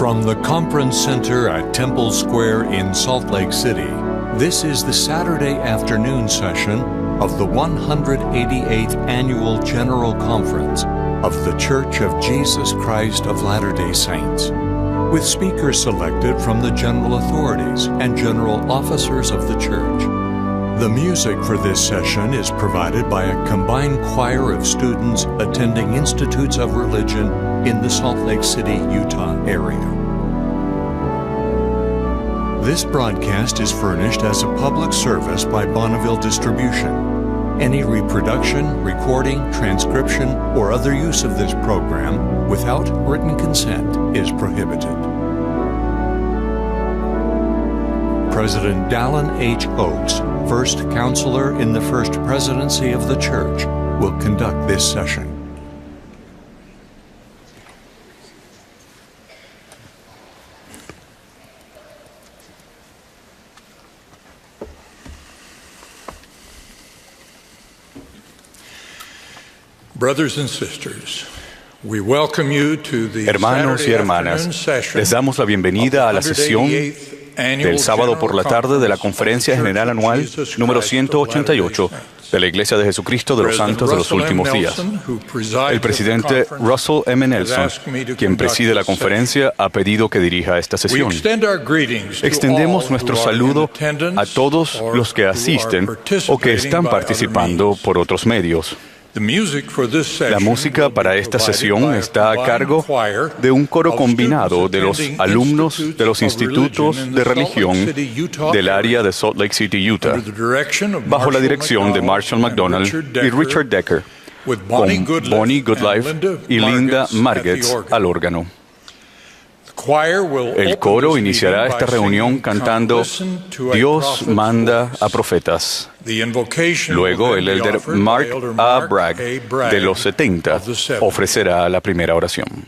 From the Conference Center at Temple Square in Salt Lake City, this is the Saturday afternoon session of the 188th Annual General Conference of The Church of Jesus Christ of Latter-day Saints, with speakers selected from the general authorities and general officers of the church. The music for this session is provided by a combined choir of students attending Institutes of Religion in the Salt Lake City, Utah area. This broadcast is furnished as a public service by Bonneville Distribution. Any reproduction, recording, transcription, or other use of this program without written consent is prohibited. President Dallin H. Oaks, First Counselor in the First Presidency of the Church, will conduct this session. Brothers and sisters, we welcome you to the Hermanos y hermanas, les damos la bienvenida a la sesión del sábado por la tarde de la Conferencia General Anual número 188 de la Iglesia de Jesucristo de los Santos de los Últimos Días. El presidente Russell M. Nelson, quien preside la conferencia, ha pedido que dirija esta sesión. Extendemos nuestro saludo a todos los que asisten o que están participando por otros medios. La música para esta sesión está a cargo de un coro combinado de los alumnos de los institutos de religión del área de Salt Lake City, Utah, bajo la dirección de Marshall McDonald y Richard Decker, con Bonnie Goodlife y Linda Margetts al órgano. El coro iniciará esta reunión cantando Dios manda a profetas. Luego el elder Mark A. Bragg de los 70 ofrecerá la primera oración.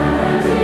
And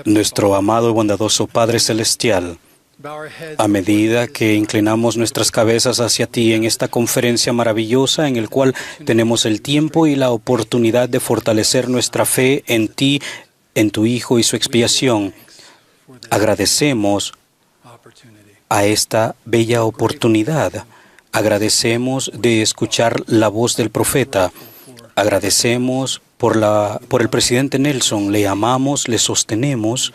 Nuestro amado y bondadoso Padre Celestial, a medida que inclinamos nuestras cabezas hacia ti en esta conferencia maravillosa en el cual tenemos el tiempo y la oportunidad de fortalecer nuestra fe en ti, en tu Hijo y su expiación, agradecemos a esta bella oportunidad. Agradecemos de escuchar la voz del profeta. Agradecemos por el presidente Nelson. Le amamos, le sostenemos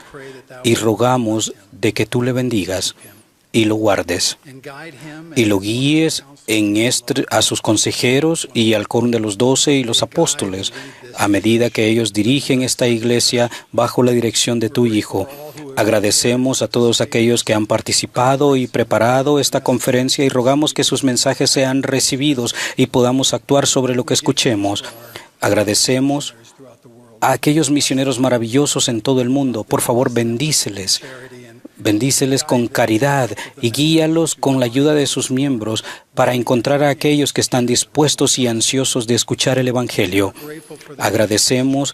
y rogamos de que tú le bendigas y lo guardes y lo guíes a sus consejeros y al coro de los 12 y los apóstoles a medida que ellos dirigen esta iglesia bajo la dirección de tu Hijo. Agradecemos a todos aquellos que han participado y preparado esta conferencia y rogamos que sus mensajes sean recibidos y podamos actuar sobre lo que escuchemos. Agradecemos a aquellos misioneros maravillosos en todo el mundo. Por favor, bendíceles. Bendíceles con caridad y guíalos con la ayuda de sus miembros para encontrar a aquellos que están dispuestos y ansiosos de escuchar el Evangelio. Agradecemos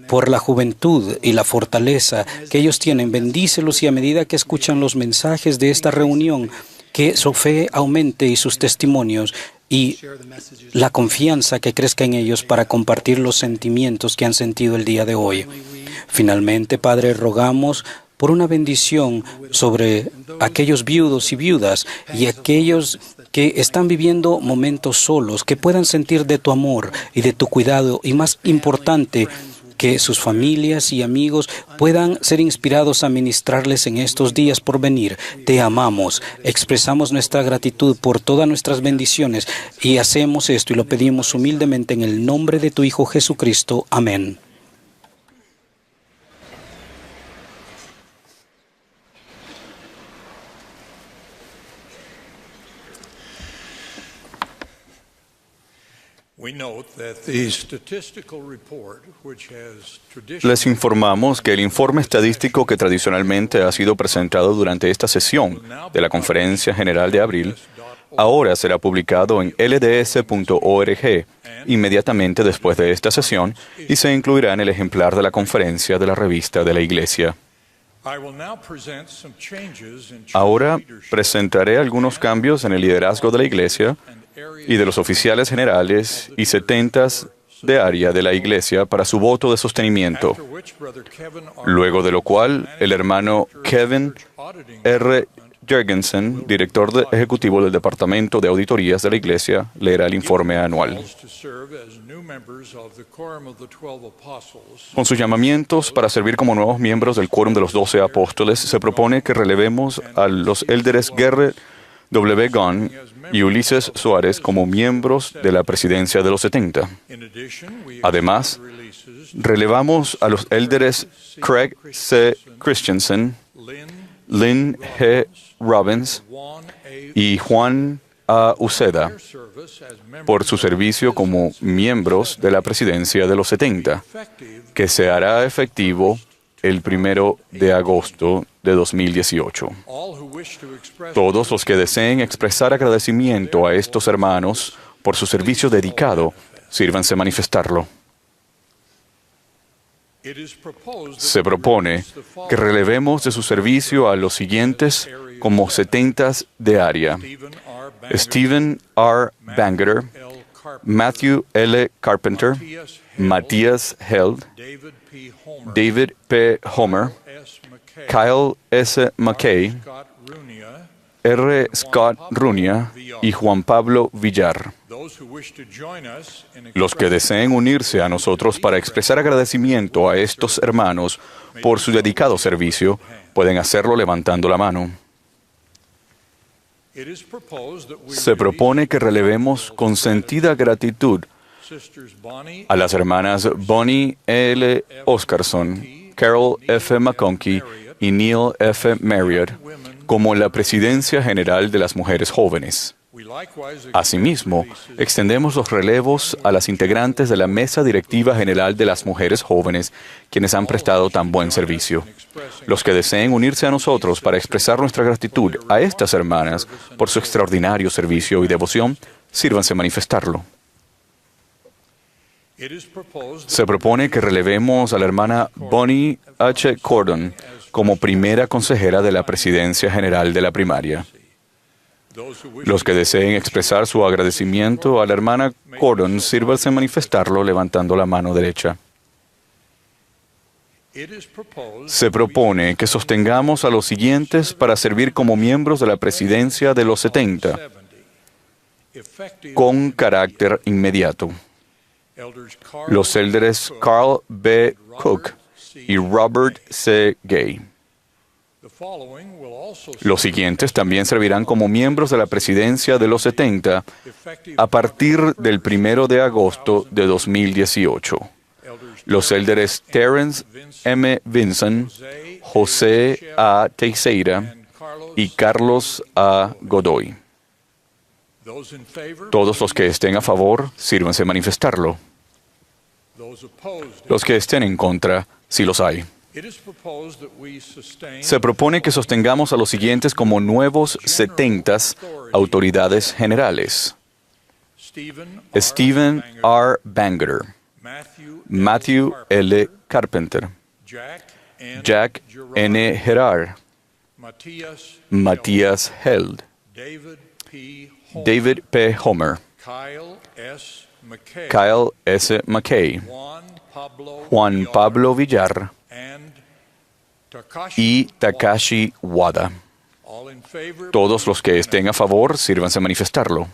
por la juventud y la fortaleza que ellos tienen. Bendícelos y a medida que escuchan los mensajes de esta reunión, que su fe aumente y sus testimonios y la confianza que crezca en ellos para compartir los sentimientos que han sentido el día de hoy. Finalmente, Padre, rogamos por una bendición sobre aquellos viudos y viudas y aquellos que están viviendo momentos solos, que puedan sentir de tu amor y de tu cuidado y, más importante, que sus familias y amigos puedan ser inspirados a ministrarles en estos días por venir. Te amamos, expresamos nuestra gratitud por todas nuestras bendiciones y hacemos esto y lo pedimos humildemente en el nombre de tu Hijo Jesucristo. Amén. Les informamos que el informe estadístico que tradicionalmente ha sido presentado durante esta sesión de la Conferencia General de abril ahora será publicado en lds.org inmediatamente después de esta sesión y se incluirá en el ejemplar de la conferencia de la revista de la Iglesia. Ahora presentaré algunos cambios en el liderazgo de la Iglesia y de los oficiales generales y 70 de área de la Iglesia para su voto de sostenimiento, luego de lo cual el hermano Kevin R. Jorgensen, director ejecutivo del Departamento de Auditorías de la Iglesia, leerá el informe anual. Con sus llamamientos para servir como nuevos miembros del Quórum de los 12 Apóstoles, se propone que relevemos a los élderes Garrett W. Gunn y Ulises Suárez como miembros de la presidencia de los 70. Además, relevamos a los élderes Craig C. Christensen, Lynn G. Robbins y Juan A. Uceda por su servicio como miembros de la presidencia de los 70, que se hará efectivo el 1 de agosto de 2018. Todos los que deseen expresar agradecimiento a estos hermanos por su servicio dedicado, sírvanse manifestarlo. Se propone que relevemos de su servicio a los siguientes como 70 de área: Stephen R. Bangeter, Matthew L. Carpenter, Matías Held, David P. Homer, Kyle S. McKay, R. Scott Runia y Juan Pablo Villar. Los que deseen unirse a nosotros para expresar agradecimiento a estos hermanos por su dedicado servicio, pueden hacerlo levantando la mano. Se propone que relevemos con sentida gratitud a las hermanas Bonnie L. Oscarson, Carol F. McConkie y Neil F. Marriott como la Presidencia General de las Mujeres Jóvenes. Asimismo, extendemos los relevos a las integrantes de la Mesa Directiva General de las Mujeres Jóvenes, quienes han prestado tan buen servicio. Los que deseen unirse a nosotros para expresar nuestra gratitud a estas hermanas por su extraordinario servicio y devoción, sírvanse manifestarlo. Se propone que relevemos a la hermana Bonnie H. Cordon como primera consejera de la Presidencia General de la Primaria. Los que deseen expresar su agradecimiento a la hermana Cordon, sírvanse manifestarlo levantando la mano derecha. Se propone que sostengamos a los siguientes para servir como miembros de la Presidencia de los 70, con carácter inmediato. Los élderes Carl B. Cook y Robert C. Gay. Los siguientes también servirán como miembros de la Presidencia de los 70 a partir del 1 de agosto de 2018. Los élderes Terence M. Vinson, José A. Teixeira y Carlos A. Godoy. Todos los que estén a favor, sírvanse manifestarlo. Los que estén en contra, si los hay. Se propone que sostengamos a los siguientes como nuevos 70 autoridades generales. Stephen R. Bangerter, Matthew L. Carpenter, Jack N. Gerard, Matthias Held, David P. Homer, Kyle S. McKay, Juan Pablo Villar y Takashi Wada. Todos los que estén a favor, sírvanse manifestarlo.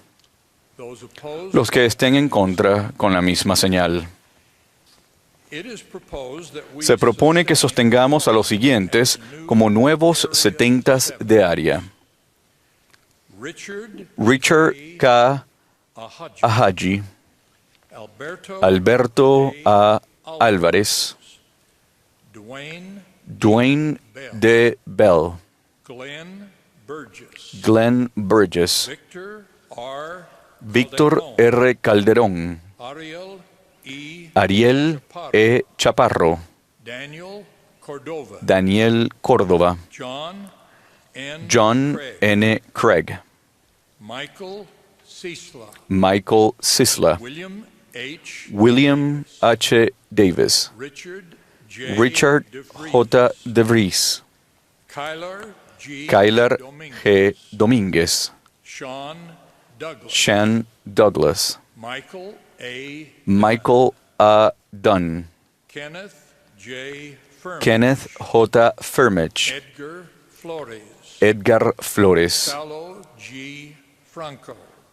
Los que estén en contra, con la misma señal. Se propone que sostengamos a los siguientes como nuevos 70 de área. Richard K. Ahaji, Alberto A. Álvarez, Dwayne D. Bell, Glenn Burgess, Víctor R. Calderón, Ariel E. Chaparro, Daniel Córdoba, John N. Craig, Michael Sisla, William H. Davis, Richard J. DeVries, Kyler G. Domínguez, Sean Douglas, Michael A. Dunn, Kenneth J. Firmich, Edgar Flores,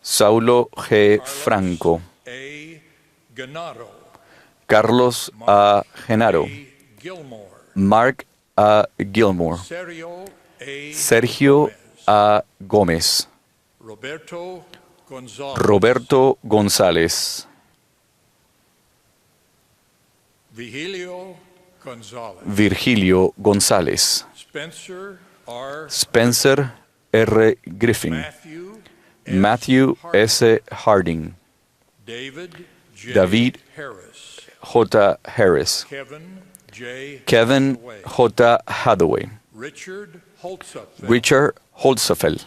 Saulo G. Franco, Carlos A. Genaro, Mark A. Gilmore, Sergio A. Gómez, Roberto González, Virgilio González, Spencer R. Griffin, Matthew S. Harding, David J. Harris, Kevin J. Hathaway, Richard Holzapfel,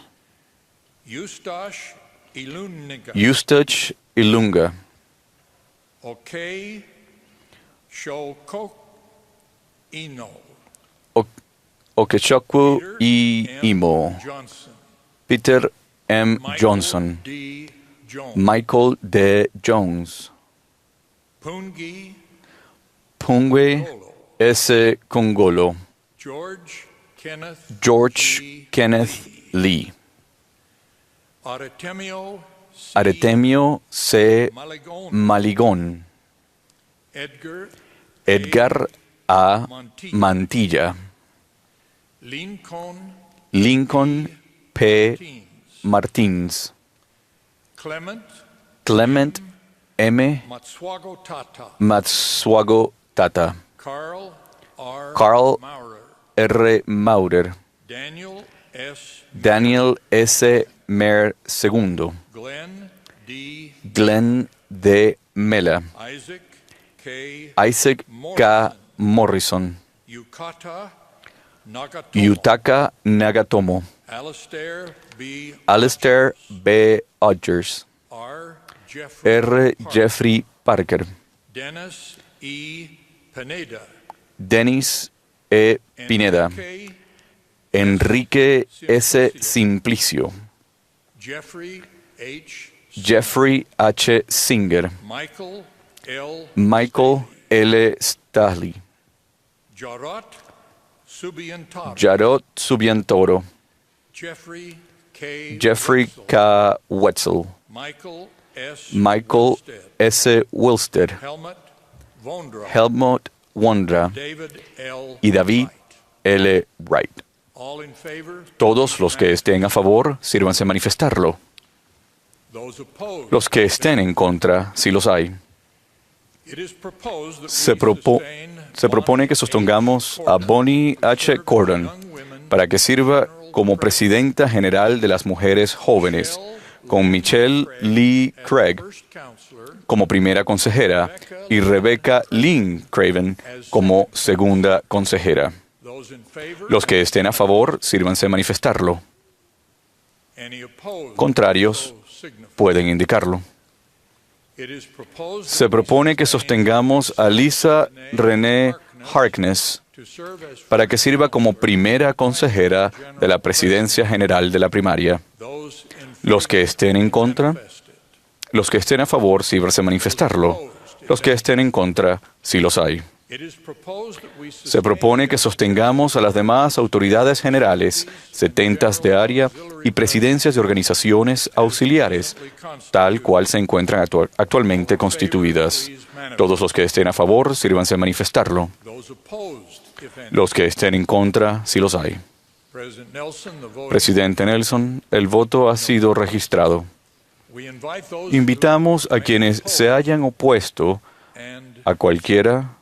Eustache Ilunga, Okechukwu Imo, Peter M. Johnson, Michael D. Jones, Pungwe S. Kongolo, George Kenneth Lee, Aretemio C. Maligón, Edgar A. Mantilla, Lincoln P. Martins, Clement M. Matsuago Tata, Carl R. Maurer, Daniel S. Mer II, Glenn D. Mela, Isaac K. Morrison, Yutaka Nagatomo, Alistair B. Odgers, R. Jeffrey Parker, Dennis E. Pineda, Denis E. Pineda, Enrique S. Simplicio, Jeffrey H. Singer, Michael L. Stahley, Jarot Subiantoro, Jeffrey K. Wetzel, Michael S. Wilstead, Helmut Wondra y David L. Wright. Todos los que estén a favor, sírvanse manifestarlo. Los que estén en contra, si los hay. Se propone que sostengamos a Bonnie H. Cordon para que sirva como presidenta general de las mujeres jóvenes, con Michelle Lee Craig como primera consejera y Rebecca Lynn Craven como segunda consejera. Los que estén a favor, sírvanse manifestarlo. Contrarios, pueden indicarlo. Se propone que sostengamos a Lisa Renee Harkness para que sirva como primera consejera de la presidencia general de la primaria. Los que estén en contra, los que estén a favor, sírvanse manifestarlo. Los que estén en contra, si los hay. Se propone que sostengamos a las demás autoridades generales, setentas de área y presidencias de organizaciones auxiliares, tal cual se encuentran actualmente constituidas. Todos los que estén a favor, sírvanse a manifestarlo. Los que estén en contra, si los hay. Presidente Nelson, el voto ha sido registrado. Invitamos a quienes se hayan opuesto a cualquiera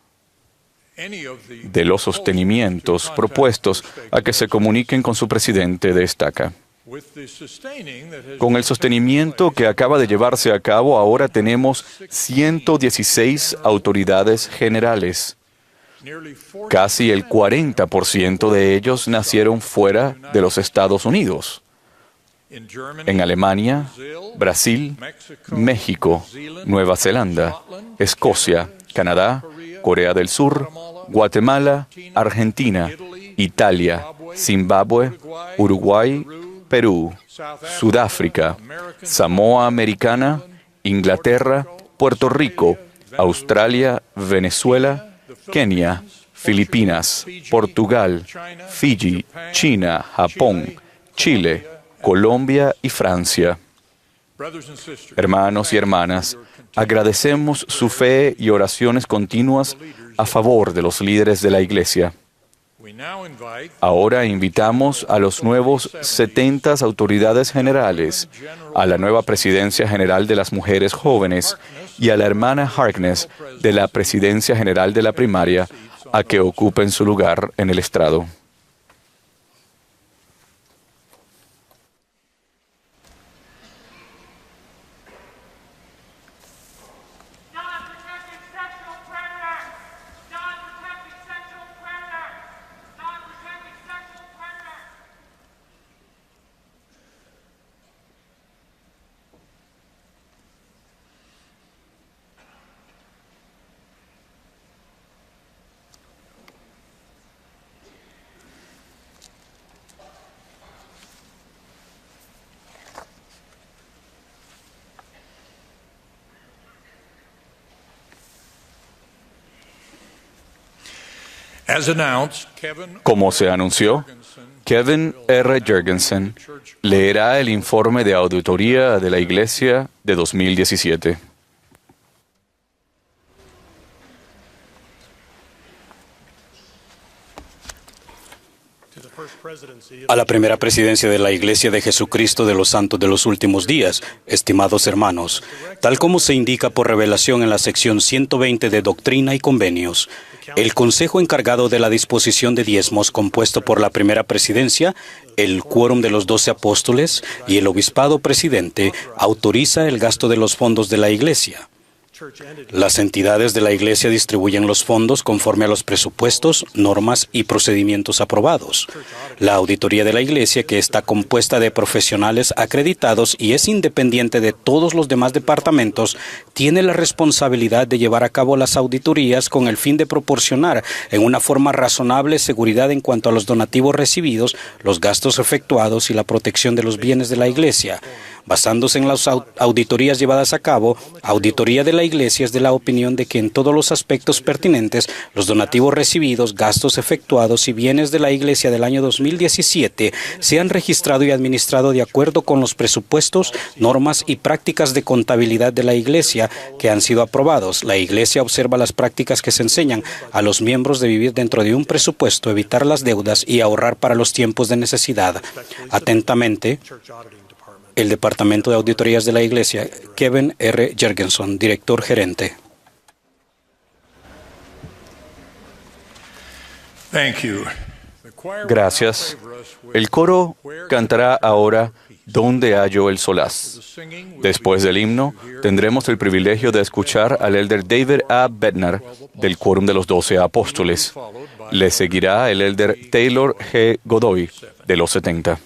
de los sostenimientos propuestos a que se comuniquen con su presidente de estaca. Con el sostenimiento que acaba de llevarse a cabo, ahora tenemos 116 autoridades generales. Casi el 40% de ellos nacieron fuera de los Estados Unidos. En Alemania, Brasil, México, Nueva Zelanda, Escocia, Canadá, Corea del Sur, Guatemala, Argentina, Italia, Zimbabue, Uruguay, Perú, Sudáfrica, Samoa Americana, Inglaterra, Puerto Rico, Australia, Venezuela, Kenia, Filipinas, Portugal, Fiji, China, Japón, Chile, Colombia y Francia. Hermanos y hermanas, agradecemos su fe y oraciones continuas a favor de los líderes de la Iglesia. Ahora invitamos a los nuevos 70 autoridades generales, a la nueva Presidencia General de las Mujeres Jóvenes y a la hermana Harkness de la Presidencia General de la Primaria a que ocupen su lugar en el estrado. Como se anunció, Kevin R. Jurgensen leerá el informe de auditoría de la Iglesia de 2017. A la primera presidencia de la Iglesia de Jesucristo de los Santos de los Últimos Días, estimados hermanos, tal como se indica por revelación en la sección 120 de Doctrina y Convenios, el Consejo encargado de la disposición de diezmos, compuesto por la primera presidencia, el quórum de los 12 apóstoles y el obispado presidente, autoriza el gasto de los fondos de la Iglesia. Las entidades de la Iglesia distribuyen los fondos conforme a los presupuestos, normas y procedimientos aprobados. La auditoría de la Iglesia, que está compuesta de profesionales acreditados y es independiente de todos los demás departamentos, tiene la responsabilidad de llevar a cabo las auditorías con el fin de proporcionar en una forma razonable seguridad en cuanto a los donativos recibidos, los gastos efectuados y la protección de los bienes de la Iglesia. Basándose en las auditorías llevadas a cabo, Auditoría de la Iglesia es de la opinión de que en todos los aspectos pertinentes, los donativos recibidos, gastos efectuados y bienes de la Iglesia del año 2017 se han registrado y administrado de acuerdo con los presupuestos, normas y prácticas de contabilidad de la Iglesia que han sido aprobados. La Iglesia observa las prácticas que se enseñan a los miembros de vivir dentro de un presupuesto, evitar las deudas y ahorrar para los tiempos de necesidad. Atentamente, el Departamento de Auditorías de la Iglesia, Kevin R. Jergenson, director gerente. Gracias. El coro cantará ahora ¿Dónde hallo el solaz? Después del himno, tendremos el privilegio de escuchar al elder David A. Bednar del Quórum de los 12 Apóstoles. Le seguirá el elder Taylor G. Godoy de los 70.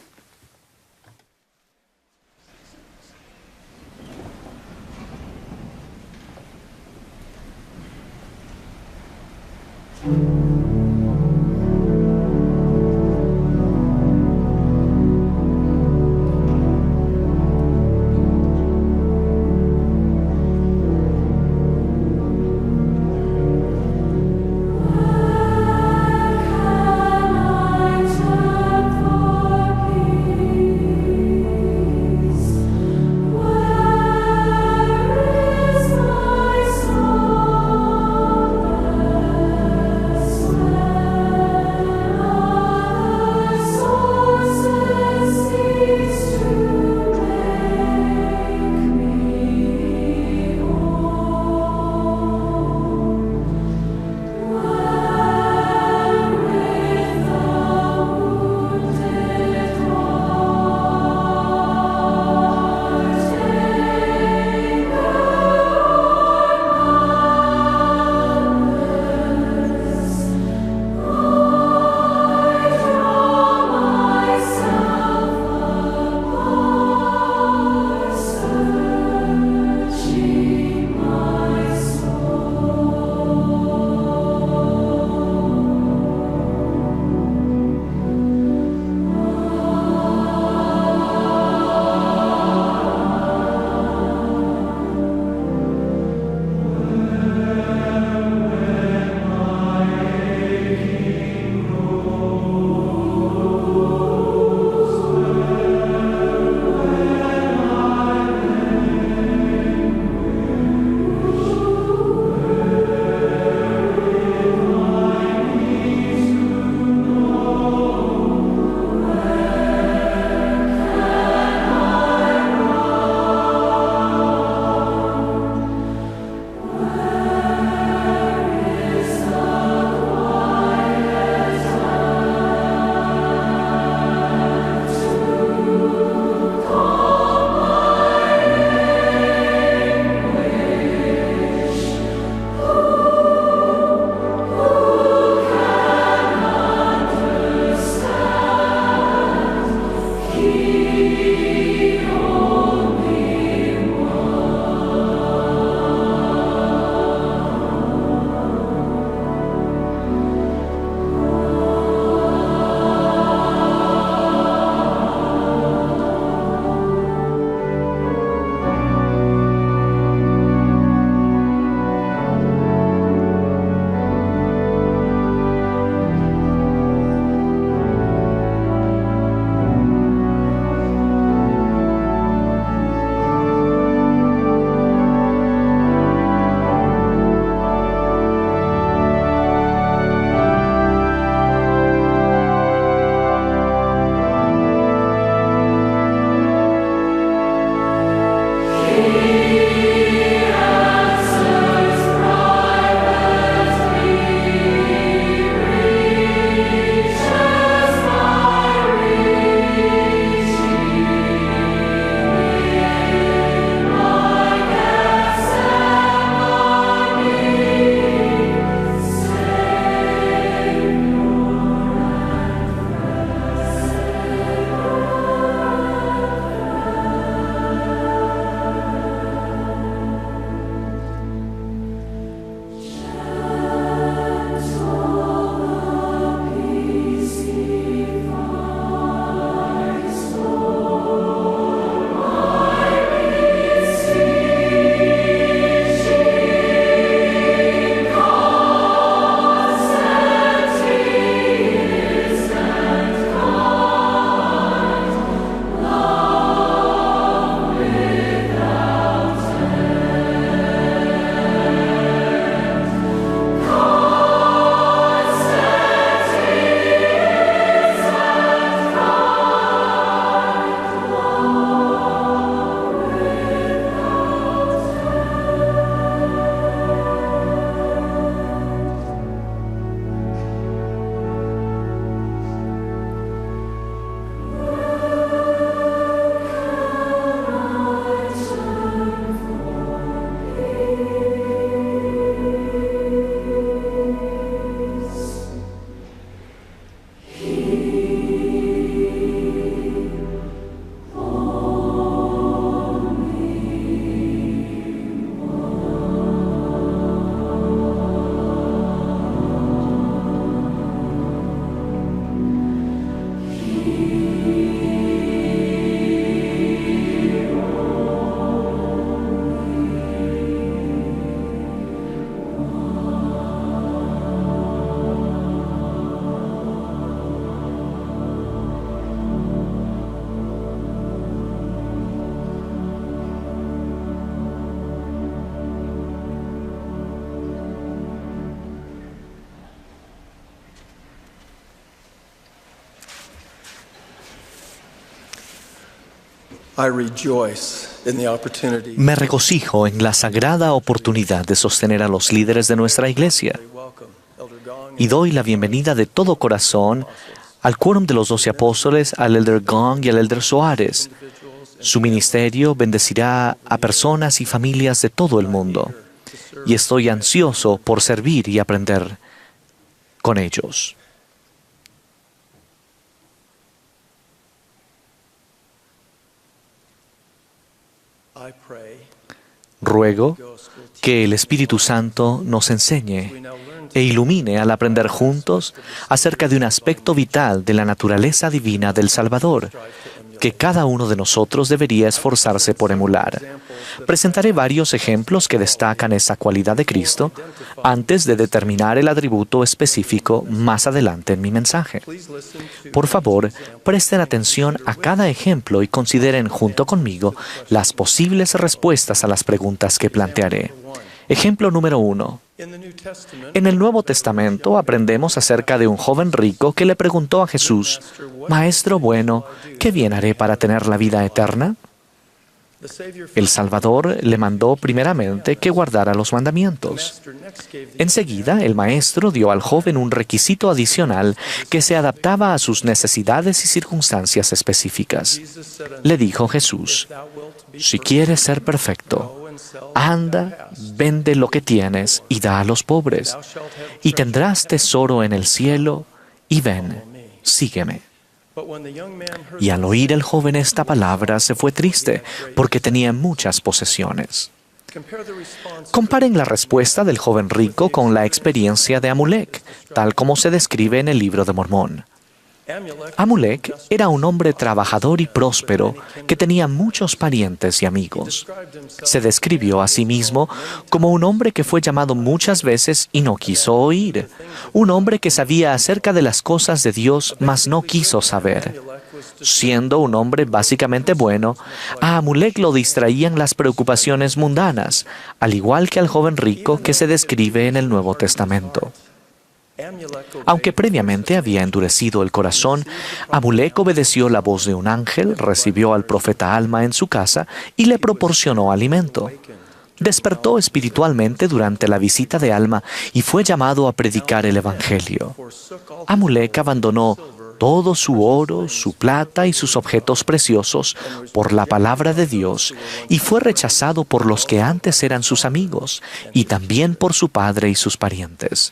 Me regocijo en la sagrada oportunidad de sostener a los líderes de nuestra iglesia y doy la bienvenida de todo corazón al quórum de los 12 apóstoles, al Elder Gong y al Elder Soares. Su ministerio bendecirá a personas y familias de todo el mundo y estoy ansioso por servir y aprender con ellos. Ruego que el Espíritu Santo nos enseñe e ilumine al aprender juntos acerca de un aspecto vital de la naturaleza divina del Salvador, que cada uno de nosotros debería esforzarse por emular. Presentaré varios ejemplos que destacan esa cualidad de Cristo antes de determinar el atributo específico más adelante en mi mensaje. Por favor, presten atención a cada ejemplo y consideren junto conmigo las posibles respuestas a las preguntas que plantearé. Ejemplo número 1. En el Nuevo Testamento aprendemos acerca de un joven rico que le preguntó a Jesús: «Maestro bueno, ¿qué bien haré para tener la vida eterna?». El Salvador le mandó primeramente que guardara los mandamientos. Enseguida, el Maestro dio al joven un requisito adicional que se adaptaba a sus necesidades y circunstancias específicas. Le dijo Jesús: «Si quieres ser perfecto, anda, vende lo que tienes y da a los pobres, y tendrás tesoro en el cielo, y ven, sígueme». Y al oír el joven esta palabra se fue triste, porque tenía muchas posesiones. Comparen la respuesta del joven rico con la experiencia de Amulek, tal como se describe en el Libro de Mormón. Amulek era un hombre trabajador y próspero que tenía muchos parientes y amigos. Se describió a sí mismo como un hombre que fue llamado muchas veces y no quiso oír, un hombre que sabía acerca de las cosas de Dios, mas no quiso saber. Siendo un hombre básicamente bueno, a Amulek lo distraían las preocupaciones mundanas, al igual que al joven rico que se describe en el Nuevo Testamento. Aunque previamente había endurecido el corazón, Amulek obedeció la voz de un ángel, recibió al profeta Alma en su casa y le proporcionó alimento. Despertó espiritualmente durante la visita de Alma y fue llamado a predicar el Evangelio. Amulek abandonó todo su oro, su plata y sus objetos preciosos por la palabra de Dios y fue rechazado por los que antes eran sus amigos y también por su padre y sus parientes.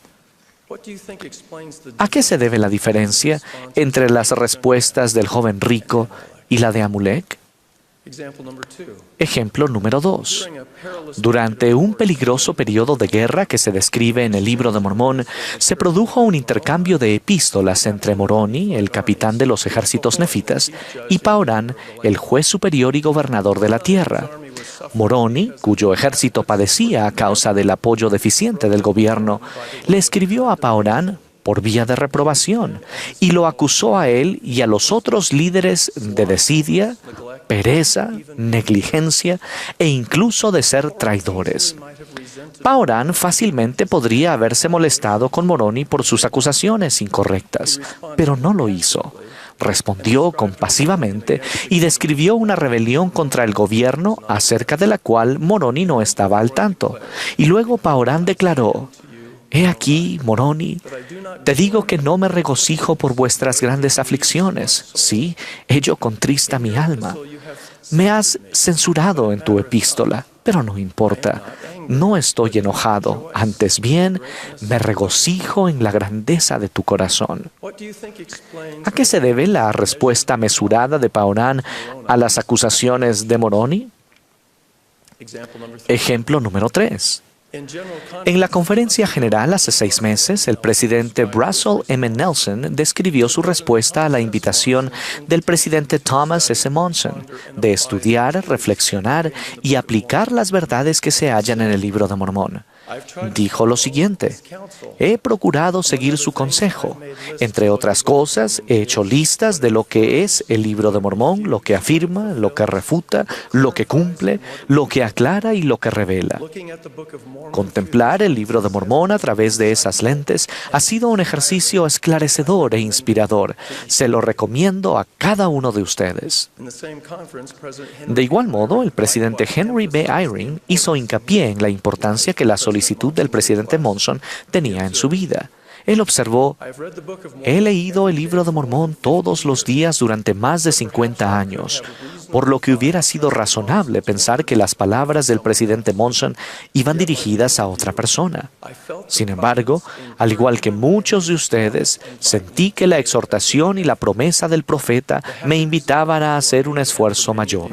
¿A qué se debe la diferencia entre las respuestas del joven rico y la de Amulek? Ejemplo número 2. Durante un peligroso periodo de guerra que se describe en el Libro de Mormón, se produjo un intercambio de epístolas entre Moroni, el capitán de los ejércitos nefitas, y Paorán, el juez superior y gobernador de la tierra. Moroni, cuyo ejército padecía a causa del apoyo deficiente del gobierno, le escribió a Paorán por vía de reprobación y lo acusó a él y a los otros líderes de desidia, pereza, negligencia e incluso de ser traidores. Paorán fácilmente podría haberse molestado con Moroni por sus acusaciones incorrectas, pero no lo hizo. Respondió compasivamente y describió una rebelión contra el gobierno acerca de la cual Moroni no estaba al tanto. Y luego Paorán declaró: «He aquí, Moroni, te digo que no me regocijo por vuestras grandes aflicciones. Sí, ello contrista mi alma. Me has censurado en tu epístola, pero no importa. No estoy enojado, antes bien, me regocijo en la grandeza de tu corazón. ¿A qué se debe la respuesta mesurada de Paorán a las acusaciones de Moroni? Ejemplo número 3. En la conferencia general hace 6 meses, el presidente Russell M. Nelson describió su respuesta a la invitación del presidente Thomas S. Monson de estudiar, reflexionar y aplicar las verdades que se hallan en el Libro de Mormón. Dijo lo siguiente: he procurado seguir su consejo. Entre otras cosas, he hecho listas de lo que es el Libro de Mormón, lo que afirma, lo que refuta, lo que cumple, lo que aclara y lo que revela. Contemplar el Libro de Mormón a través de esas lentes ha sido un ejercicio esclarecedor e inspirador. Se lo recomiendo a cada uno de ustedes. De igual modo, el presidente Henry B. Eyring hizo hincapié en la importancia que la solicitud del presidente Monson tenía en su vida. Él observó: he leído el Libro de Mormón todos los días durante más de 50 años, por lo que hubiera sido razonable pensar que las palabras del presidente Monson iban dirigidas a otra persona. Sin embargo, al igual que muchos de ustedes, sentí que la exhortación y la promesa del profeta me invitaban a hacer un esfuerzo mayor.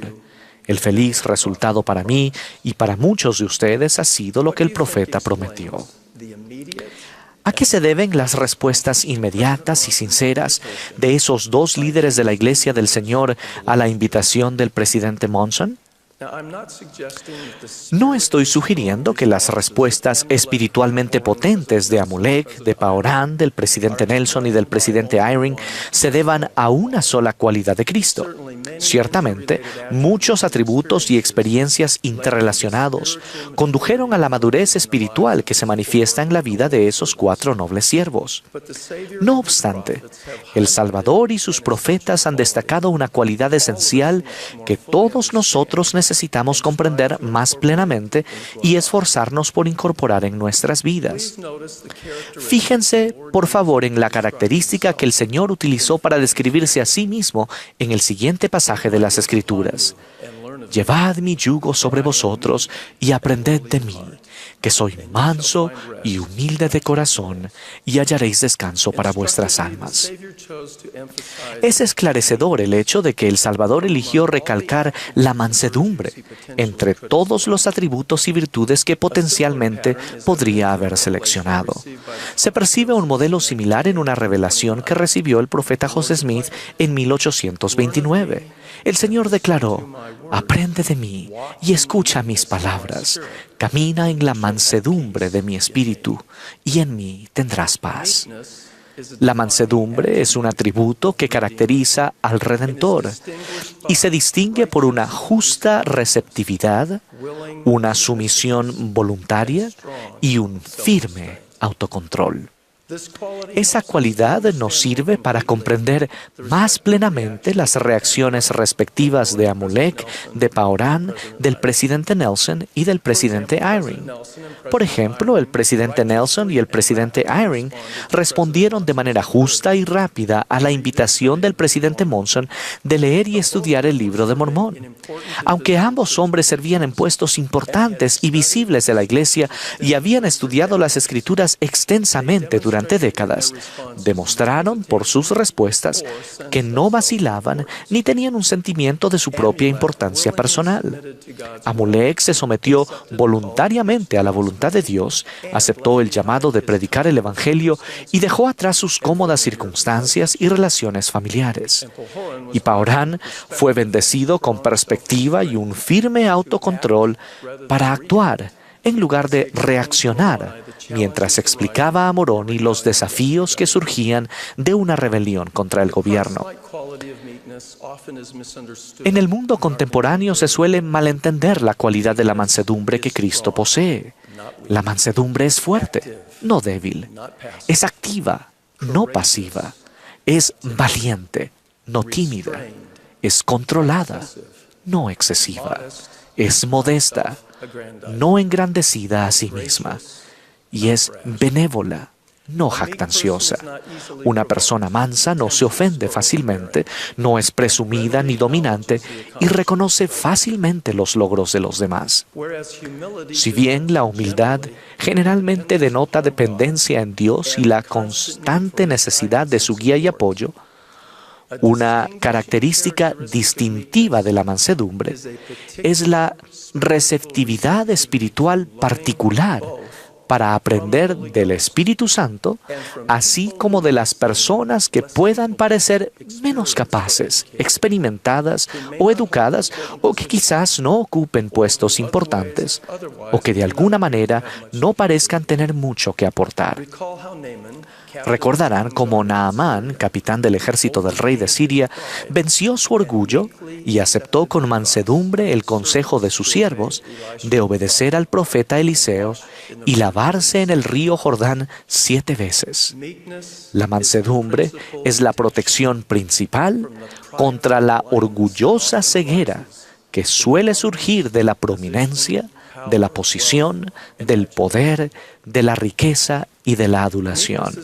El feliz resultado para mí y para muchos de ustedes ha sido lo que el profeta prometió. ¿A qué se deben las respuestas inmediatas y sinceras de esos 2 líderes de la Iglesia del Señor a la invitación del presidente Monson? No estoy sugiriendo que las respuestas espiritualmente potentes de Amulek, de Paorán, del presidente Nelson y del presidente Eyring se deban a una sola cualidad de Cristo. Ciertamente, muchos atributos y experiencias interrelacionados condujeron a la madurez espiritual que se manifiesta en la vida de esos 4 nobles siervos. No obstante, el Salvador y sus profetas han destacado una cualidad esencial que todos nosotros necesitamos comprender más plenamente y esforzarnos por incorporar en nuestras vidas. Fíjense, por favor, en la característica que el Señor utilizó para describirse a sí mismo en el siguiente pasaje de las Escrituras: llevad mi yugo sobre vosotros y aprended de mí, que soy manso y humilde de corazón, y hallaréis descanso para vuestras almas. Es esclarecedor el hecho de que el Salvador eligió recalcar la mansedumbre entre todos los atributos y virtudes que potencialmente podría haber seleccionado. Se percibe un modelo similar en una revelación que recibió el profeta José Smith en 1829. El Señor declaró: aprende de mí y escucha mis palabras. Camina en la mansedumbre de mi espíritu, y en mí tendrás paz. La mansedumbre es un atributo que caracteriza al Redentor y se distingue por una justa receptividad, una sumisión voluntaria y un firme autocontrol. Esa cualidad nos sirve para comprender más plenamente las reacciones respectivas de Amulek, de Paorán, del presidente Nelson y del presidente Eyring. Por ejemplo, el presidente Nelson y el presidente Eyring respondieron de manera justa y rápida a la invitación del presidente Monson de leer y estudiar el Libro de Mormón. Aunque ambos hombres servían en puestos importantes y visibles de la Iglesia y habían estudiado las Escrituras extensamente durante décadas, demostraron por sus respuestas que no vacilaban ni tenían un sentimiento de su propia importancia personal. Amulek se sometió voluntariamente a la voluntad de Dios, aceptó el llamado de predicar el Evangelio y dejó atrás sus cómodas circunstancias y relaciones familiares. Y Paorán fue bendecido con perspectiva y un firme autocontrol para actuar en lugar de reaccionar, mientras explicaba a Moroni los desafíos que surgían de una rebelión contra el gobierno. En el mundo contemporáneo se suele malentender la cualidad de la mansedumbre que Cristo posee. La mansedumbre es fuerte, no débil. Es activa, no pasiva. Es valiente, no tímida. Es controlada, no excesiva. Es modesta, no engrandecida a sí misma. Y es benévola, no jactanciosa. Una persona mansa no se ofende fácilmente, no es presumida ni dominante y reconoce fácilmente los logros de los demás. Si bien la humildad generalmente denota dependencia en Dios y la constante necesidad de su guía y apoyo, una característica distintiva de la mansedumbre es la receptividad espiritual particular para aprender del Espíritu Santo, así como de las personas que puedan parecer menos capaces, experimentadas o educadas, o que quizás no ocupen puestos importantes, o que de alguna manera no parezcan tener mucho que aportar. Recordarán cómo Naamán, capitán del ejército del rey de Siria, venció su orgullo y aceptó con mansedumbre el consejo de sus siervos de obedecer al profeta Eliseo y lavarse en el río Jordán 7 veces. La mansedumbre es la protección principal contra la orgullosa ceguera que suele surgir de la prominencia, de la posición, del poder, de la riqueza y de la adulación.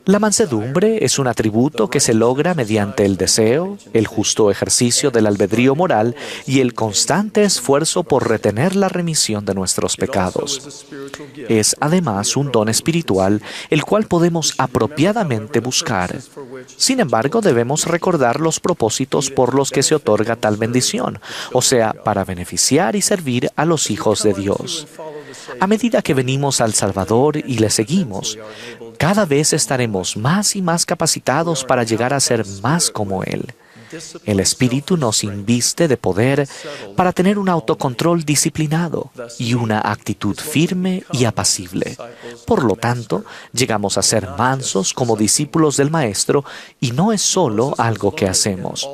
La mansedumbre es un atributo que se logra mediante el deseo, el justo ejercicio del albedrío moral y el constante esfuerzo por retener la remisión de nuestros pecados. Es además un don espiritual el cual podemos apropiadamente buscar. Sin embargo, debemos recordar los propósitos por los que se otorga tal bendición, o sea, para beneficiar y servir a los hijos de Dios. A medida que venimos al Salvador y le seguimos, cada vez estaremos más y más capacitados para llegar a ser más como Él. El Espíritu nos inviste de poder para tener un autocontrol disciplinado y una actitud firme y apacible. Por lo tanto, llegamos a ser mansos como discípulos del Maestro y no es solo algo que hacemos.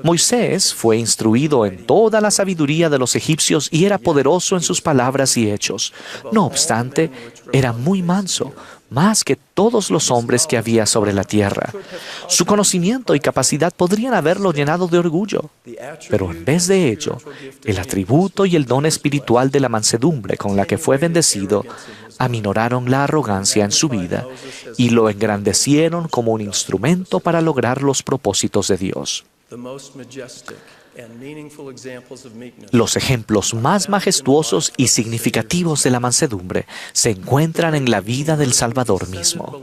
Moisés fue instruido en toda la sabiduría de los egipcios y era poderoso en sus palabras y hechos. No obstante, era muy manso, más que todos los hombres que había sobre la tierra. Su conocimiento y capacidad podrían haberlo llenado de orgullo, pero en vez de ello, el atributo y el don espiritual de la mansedumbre con la que fue bendecido aminoraron la arrogancia en su vida y lo engrandecieron como un instrumento para lograr los propósitos de Dios. Los ejemplos más majestuosos y significativos de la mansedumbre se encuentran en la vida del Salvador mismo.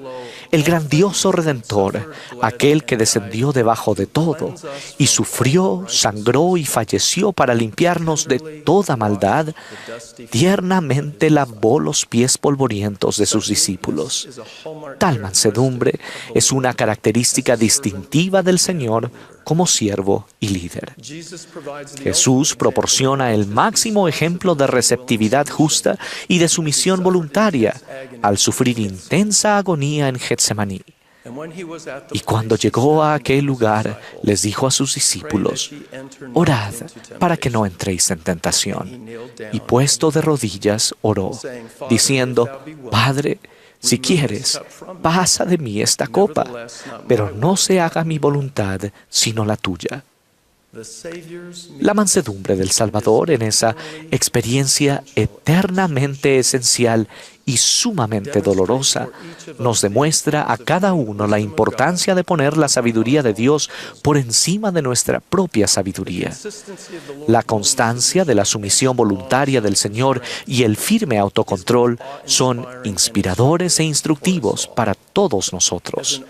El grandioso Redentor, aquel que descendió debajo de todo y sufrió, sangró y falleció para limpiarnos de toda maldad, tiernamente lavó los pies polvorientos de sus discípulos. Tal mansedumbre es una característica distintiva del Señor como siervo y líder. Jesús proporciona el máximo ejemplo de receptividad justa y de sumisión voluntaria al sufrir intensa agonía en Getsemaní. Y cuando llegó a aquel lugar, les dijo a sus discípulos: «Orad para que no entréis en tentación». Y puesto de rodillas, oró, diciendo: «Padre, si quieres, pasa de mí esta copa, pero no se haga mi voluntad, sino la tuya». La mansedumbre del Salvador en esa experiencia eternamente esencial y sumamente dolorosa nos demuestra a cada uno la importancia de poner la sabiduría de Dios por encima de nuestra propia sabiduría. La constancia de la sumisión voluntaria del Señor y el firme autocontrol son inspiradores e instructivos para todos nosotros.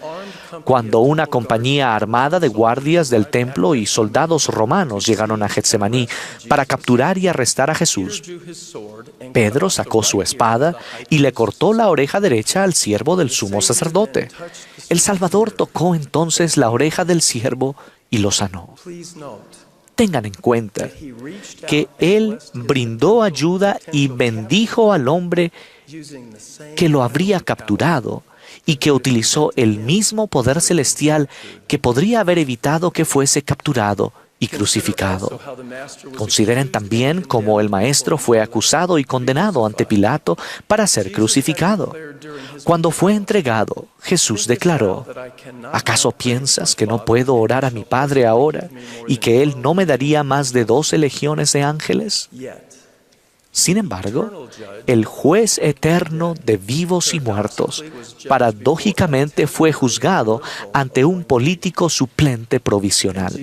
Cuando una compañía armada de guardias del templo y soldados romanos llegaron a Getsemaní para capturar y arrestar a Jesús, Pedro sacó su espada y le cortó la oreja derecha al siervo del sumo sacerdote. El Salvador tocó entonces la oreja del siervo y lo sanó. Tengan en cuenta que Él brindó ayuda y bendijo al hombre que lo habría capturado y que utilizó el mismo poder celestial que podría haber evitado que fuese capturado y crucificado. Consideren también cómo el Maestro fue acusado y condenado ante Pilato para ser crucificado. Cuando fue entregado, Jesús declaró: «¿Acaso piensas que no puedo orar a mi Padre ahora y que Él no me daría más de 12 legiones de ángeles?». Sin embargo, el juez eterno de vivos y muertos, paradójicamente fue juzgado ante un político suplente provisional.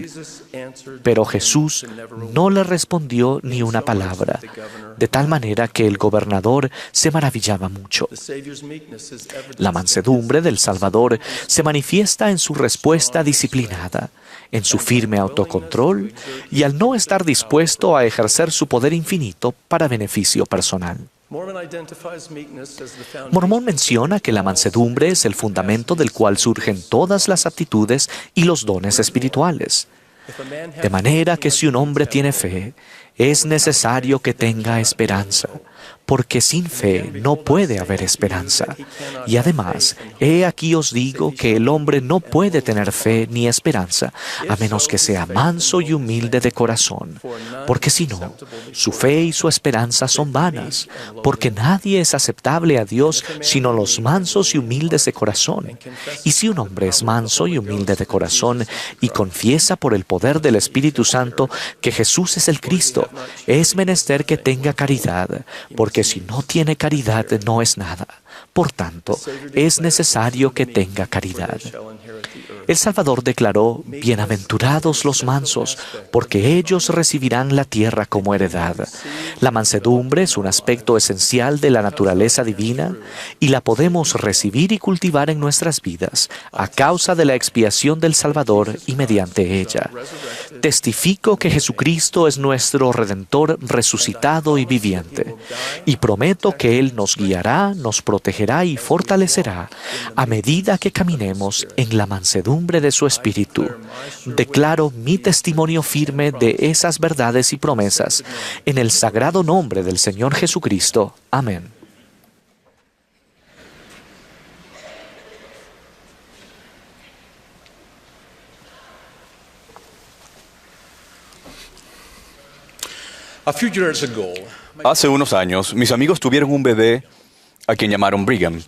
Pero Jesús no le respondió ni una palabra, de tal manera que el gobernador se maravillaba mucho. La mansedumbre del Salvador se manifiesta en su respuesta disciplinada, en su firme autocontrol y al no estar dispuesto a ejercer su poder infinito para beneficio personal. Mormón menciona que la mansedumbre es el fundamento del cual surgen todas las aptitudes y los dones espirituales. De manera que si un hombre tiene fe, es necesario que tenga esperanza, porque sin fe no puede haber esperanza. Y además, he aquí os digo que el hombre no puede tener fe ni esperanza, a menos que sea manso y humilde de corazón, porque si no, su fe y su esperanza son vanas, porque nadie es aceptable a Dios sino los mansos y humildes de corazón. Y si un hombre es manso y humilde de corazón y confiesa por el poder del Espíritu Santo que Jesús es el Cristo, es menester que tenga caridad, porque si no tiene caridad no es nada. Por tanto, es necesario que tenga caridad. El Salvador declaró: bienaventurados los mansos, porque ellos recibirán la tierra como heredad. La mansedumbre es un aspecto esencial de la naturaleza divina y la podemos recibir y cultivar en nuestras vidas a causa de la expiación del Salvador y mediante ella. Testifico que Jesucristo es nuestro Redentor resucitado y viviente, y prometo que Él nos guiará, nos protegerá y fortalecerá a medida que caminemos en la mansedumbre de su Espíritu. Declaro mi testimonio firme de esas verdades y promesas en el sagrado nombre del Señor Jesucristo. Amén. Hace unos años, mis amigos tuvieron un bebé a quien llamaron Brigham.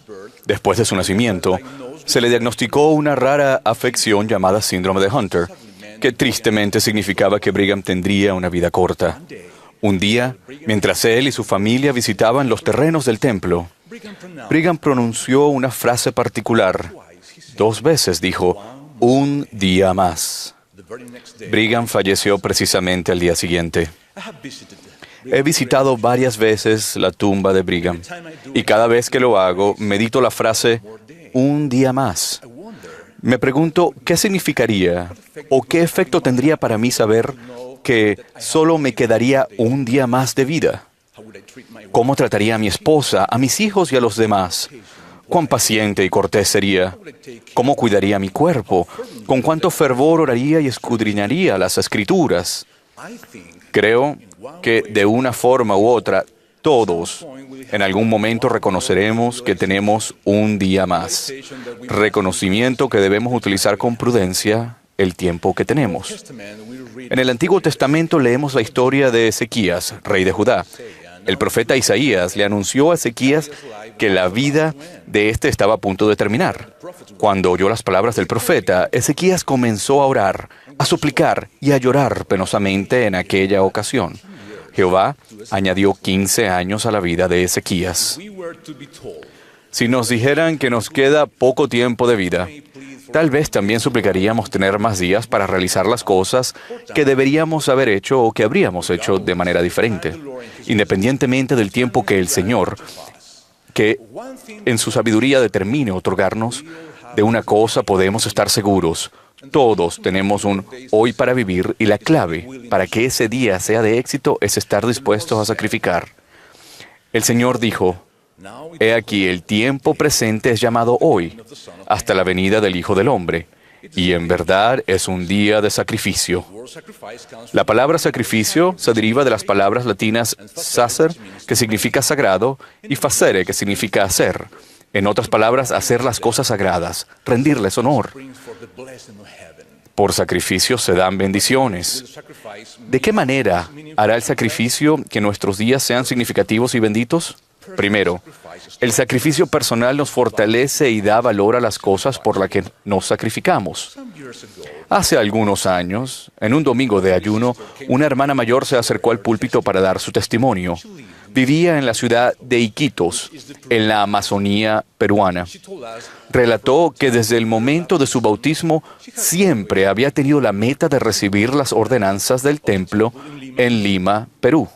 Después de su nacimiento, se le diagnosticó una rara afección llamada síndrome de Hunter, que tristemente significaba que Brigham tendría una vida corta. Un día, mientras él y su familia visitaban los terrenos del templo, Brigham pronunció una frase particular. 2 veces dijo: un día más. Brigham falleció precisamente al día siguiente. He visitado varias veces la tumba de Brigham y cada vez que lo hago medito la frase un día más. Me pregunto qué significaría o qué efecto tendría para mí saber que solo me quedaría un día más de vida. ¿Cómo trataría a mi esposa, a mis hijos y a los demás? ¿Cuán paciente y cortés sería? ¿Cómo cuidaría mi cuerpo? ¿Con cuánto fervor oraría y escudriñaría las Escrituras? Creo que de una forma u otra, todos en algún momento reconoceremos que tenemos un día más. Reconocimiento que debemos utilizar con prudencia el tiempo que tenemos. En el Antiguo Testamento leemos la historia de Ezequías, rey de Judá. El profeta Isaías le anunció a Ezequías que la vida de éste estaba a punto de terminar. Cuando oyó las palabras del profeta, Ezequías comenzó a orar, a suplicar y a llorar penosamente en aquella ocasión. Jehová añadió 15 años a la vida de Ezequías. Si nos dijeran que nos queda poco tiempo de vida, tal vez también suplicaríamos tener más días para realizar las cosas que deberíamos haber hecho o que habríamos hecho de manera diferente, independientemente del tiempo que el Señor, que en su sabiduría determine otorgarnos. De una cosa podemos estar seguros: todos tenemos un hoy para vivir y la clave para que ese día sea de éxito es estar dispuestos a sacrificar. El Señor dijo: he aquí el tiempo presente es llamado hoy, hasta la venida del Hijo del Hombre, y en verdad es un día de sacrificio. La palabra sacrificio se deriva de las palabras latinas sacer, que significa sagrado, y facere, que significa hacer. En otras palabras, hacer las cosas sagradas, rendirles honor. Por sacrificio se dan bendiciones. ¿De qué manera hará el sacrificio que nuestros días sean significativos y benditos? Primero, el sacrificio personal nos fortalece y da valor a las cosas por las que nos sacrificamos. Hace algunos años, en un domingo de ayuno, una hermana mayor se acercó al púlpito para dar su testimonio. vivía en la ciudad de Iquitos, en la Amazonía peruana. Relató que desde el momento de su bautismo siempre había tenido la meta de recibir las ordenanzas del templo en Lima, Perú.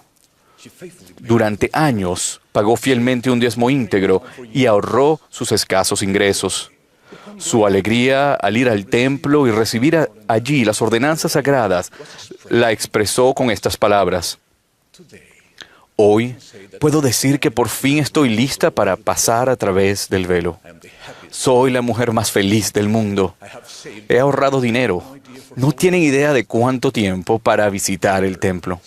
Durante años pagó fielmente un diezmo íntegro y ahorró sus escasos ingresos. Su alegría al ir al templo y recibir allí las ordenanzas sagradas la expresó con estas palabras: hoy puedo decir que por fin estoy lista para pasar a través del velo. Soy la mujer más feliz del mundo. He ahorrado dinero. No tienen idea de cuánto tiempo para visitar el templo.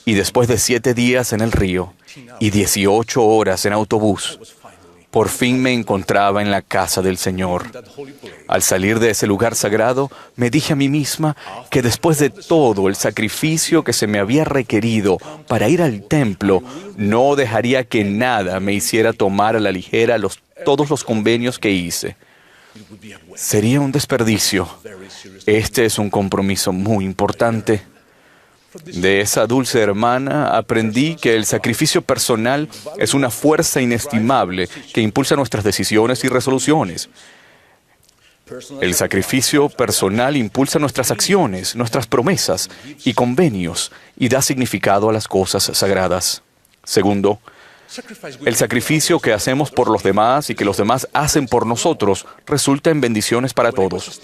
Y después de 7 días en el río y 18 horas en autobús, por fin me encontraba en la casa del Señor. Al salir de ese lugar sagrado, me dije a mí misma que después de todo el sacrificio que se me había requerido para ir al templo, no dejaría que nada me hiciera tomar a la ligera todos los convenios que hice. Sería un desperdicio. Este es un compromiso muy importante. De esa dulce hermana aprendí que el sacrificio personal es una fuerza inestimable que impulsa nuestras decisiones y resoluciones. El sacrificio personal impulsa nuestras acciones, nuestras promesas y convenios y da significado a las cosas sagradas. Segundo, el sacrificio que hacemos por los demás y que los demás hacen por nosotros resulta en bendiciones para todos.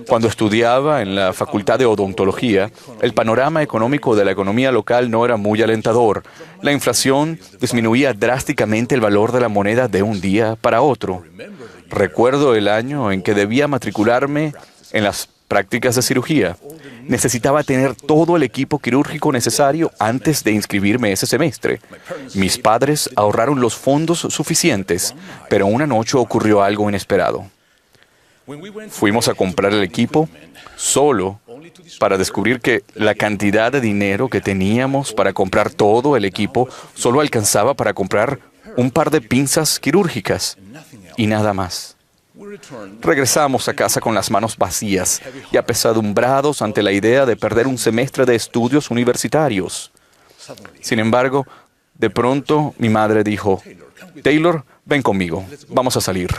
Cuando estudiaba en la Facultad de Odontología, el panorama económico de la economía local no era muy alentador. La inflación disminuía drásticamente el valor de la moneda de un día para otro. Recuerdo el año en que debía matricularme en las prácticas de cirugía. Necesitaba tener todo el equipo quirúrgico necesario antes de inscribirme ese semestre. Mis padres ahorraron los fondos suficientes, pero una noche ocurrió algo inesperado. Fuimos a comprar el equipo solo para descubrir que la cantidad de dinero que teníamos para comprar todo el equipo solo alcanzaba para comprar un par de pinzas quirúrgicas y nada más. Regresamos a casa con las manos vacías y apesadumbrados ante la idea de perder un semestre de estudios universitarios. Sin embargo, de pronto mi madre dijo: Taylor, ven conmigo, vamos a salir.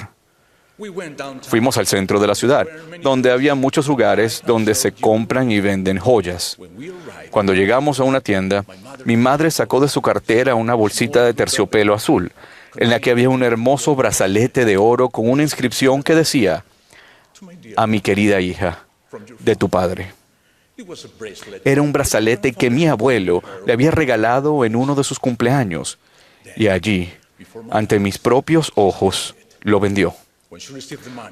Fuimos al centro de la ciudad, donde había muchos lugares donde se compran y venden joyas. Cuando llegamos a una tienda, mi madre sacó de su cartera una bolsita de terciopelo azul, en la que había un hermoso brazalete de oro con una inscripción que decía: a mi querida hija, de tu padre. Era un brazalete que mi abuelo le había regalado en uno de sus cumpleaños, y allí, ante mis propios ojos, lo vendió.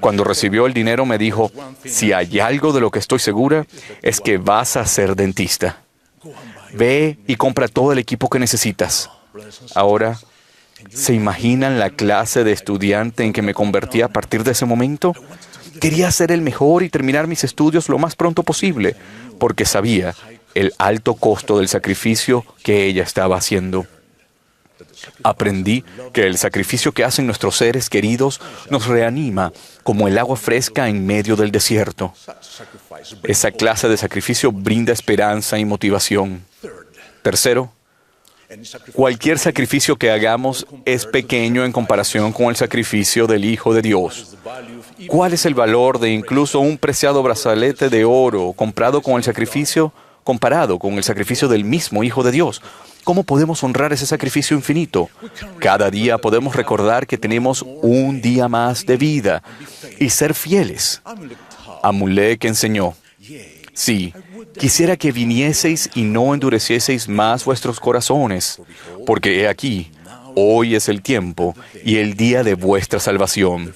Cuando recibió el dinero me dijo: si hay algo de lo que estoy segura, es que vas a ser dentista. Ve y compra todo el equipo que necesitas. Ahora, ¿se imaginan la clase de estudiante en que me convertí a partir de ese momento? Quería ser el mejor y terminar mis estudios lo más pronto posible, porque sabía el alto costo del sacrificio que ella estaba haciendo. Aprendí que el sacrificio que hacen nuestros seres queridos nos reanima como el agua fresca en medio del desierto. Esa clase de sacrificio brinda esperanza y motivación. Tercero, cualquier sacrificio que hagamos es pequeño en comparación con el sacrificio del Hijo de Dios. ¿Cuál es el valor de incluso un preciado brazalete de oro comparado con el sacrificio del mismo Hijo de Dios? ¿Cómo podemos honrar ese sacrificio infinito? Cada día podemos recordar que tenemos un día más de vida y ser fieles. Amulek enseñó: sí, quisiera que vinieseis y no endurecieseis más vuestros corazones, porque he aquí, hoy es el tiempo y el día de vuestra salvación.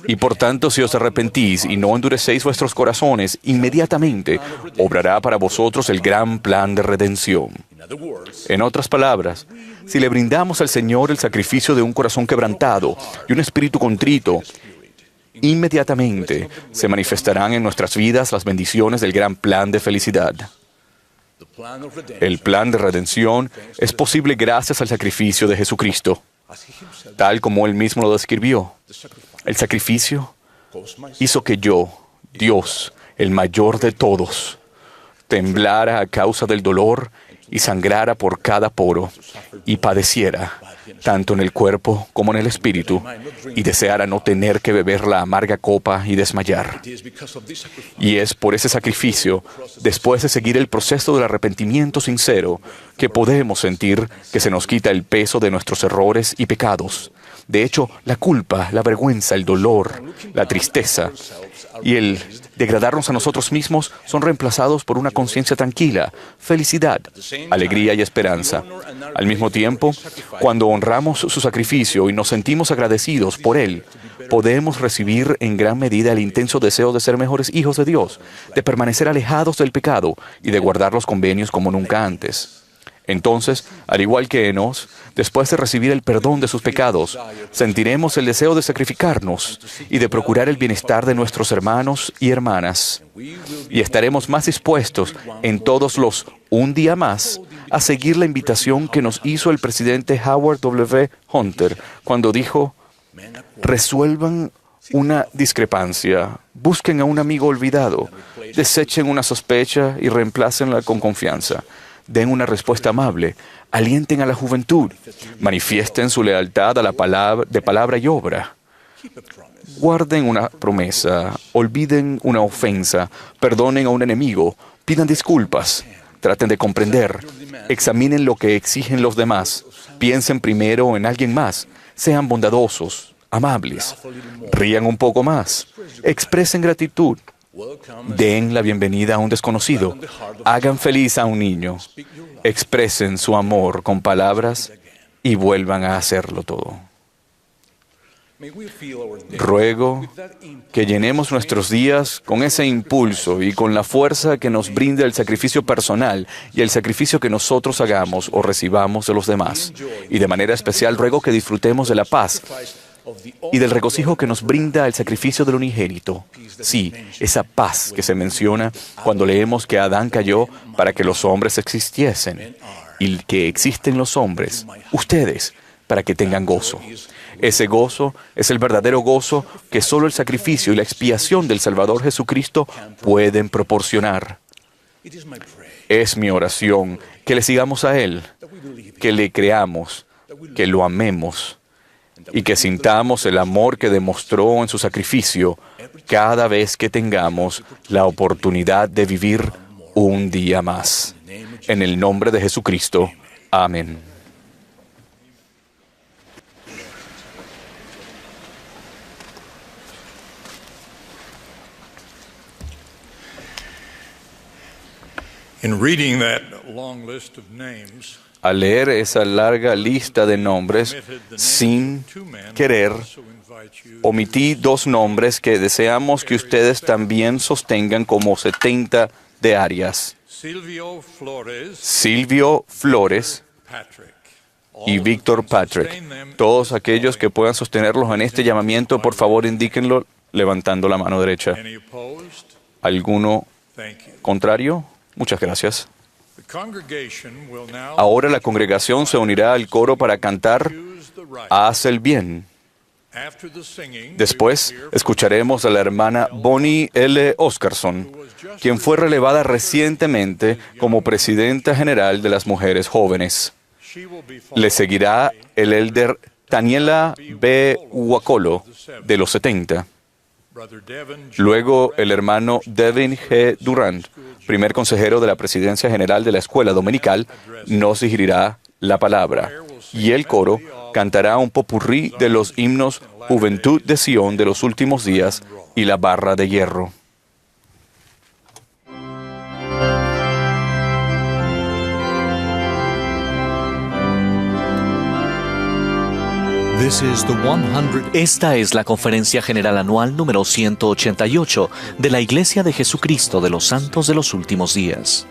Y por tanto, si os arrepentís y no endurecéis vuestros corazones, inmediatamente obrará para vosotros el gran plan de redención. En otras palabras, si le brindamos al Señor el sacrificio de un corazón quebrantado y un espíritu contrito, inmediatamente se manifestarán en nuestras vidas las bendiciones del gran plan de felicidad. El plan de redención es posible gracias al sacrificio de Jesucristo, tal como Él mismo lo describió. El sacrificio hizo que yo, Dios, el mayor de todos, temblara a causa del dolor y sangrara por cada poro, y padeciera, tanto en el cuerpo como en el espíritu, y deseara no tener que beber la amarga copa y desmayar. Y es por ese sacrificio, después de seguir el proceso del arrepentimiento sincero, que podemos sentir que se nos quita el peso de nuestros errores y pecados. De hecho, la culpa, la vergüenza, el dolor, la tristeza y el degradarnos a nosotros mismos son reemplazados por una conciencia tranquila, felicidad, alegría y esperanza. Al mismo tiempo, cuando honramos su sacrificio y nos sentimos agradecidos por él, podemos recibir en gran medida el intenso deseo de ser mejores hijos de Dios, de permanecer alejados del pecado y de guardar los convenios como nunca antes. Entonces, al igual que Enos, después de recibir el perdón de sus pecados, sentiremos el deseo de sacrificarnos y de procurar el bienestar de nuestros hermanos y hermanas. Y estaremos más dispuestos en todos los un día más a seguir la invitación que nos hizo el presidente Howard W. Hunter cuando dijo: resuelvan una discrepancia, busquen a un amigo olvidado, desechen una sospecha y reemplácenla con confianza. Den una respuesta amable, alienten a la juventud, manifiesten su lealtad a la palabra y obra. Guarden una promesa, olviden una ofensa, perdonen a un enemigo, pidan disculpas, traten de comprender, examinen lo que exigen los demás, piensen primero en alguien más, sean bondadosos, amables, rían un poco más, expresen gratitud. Den la bienvenida a un desconocido. Hagan feliz a un niño. Expresen su amor con palabras y vuelvan a hacerlo todo. Ruego que llenemos nuestros días con ese impulso y con la fuerza que nos brinda el sacrificio personal y el sacrificio que nosotros hagamos o recibamos de los demás. Y de manera especial ruego que disfrutemos de la paz y del regocijo que nos brinda el sacrificio del unigénito. Sí, esa paz que se menciona cuando leemos que Adán cayó para que los hombres existiesen y que existen los hombres, ustedes, para que tengan gozo. Ese gozo es el verdadero gozo que solo el sacrificio y la expiación del Salvador Jesucristo pueden proporcionar. Es mi oración que le sigamos a Él, que le creamos, que lo amemos, y que sintamos el amor que demostró en su sacrificio cada vez que tengamos la oportunidad de vivir un día más. En el nombre de Jesucristo. Amén. In reading that long list of names, al leer esa larga lista de nombres, sin querer, omití 2 nombres que deseamos que ustedes también sostengan como 70 de Arias: Silvio Flores y Víctor Patrick. Todos aquellos que puedan sostenerlos en este llamamiento, por favor, indíquenlo levantando la mano derecha. ¿Alguno contrario? Muchas gracias. Ahora la congregación se unirá al coro para cantar Haz el bien. Después escucharemos a la hermana Bonnie L. Oscarson, quien fue relevada recientemente como presidenta general de las mujeres jóvenes. Le seguirá el elder Taniela B. Huacolo, de los 70. Luego el hermano Devin G. Durant, primer consejero de la Presidencia General de la Escuela Dominical, nos dirigirá la palabra. Y el coro cantará un popurrí de los himnos Juventud de Sion de los últimos días y La Barra de Hierro. Esta es la Conferencia General Anual número 188 de la Iglesia de Jesucristo de los Santos de los Últimos Días.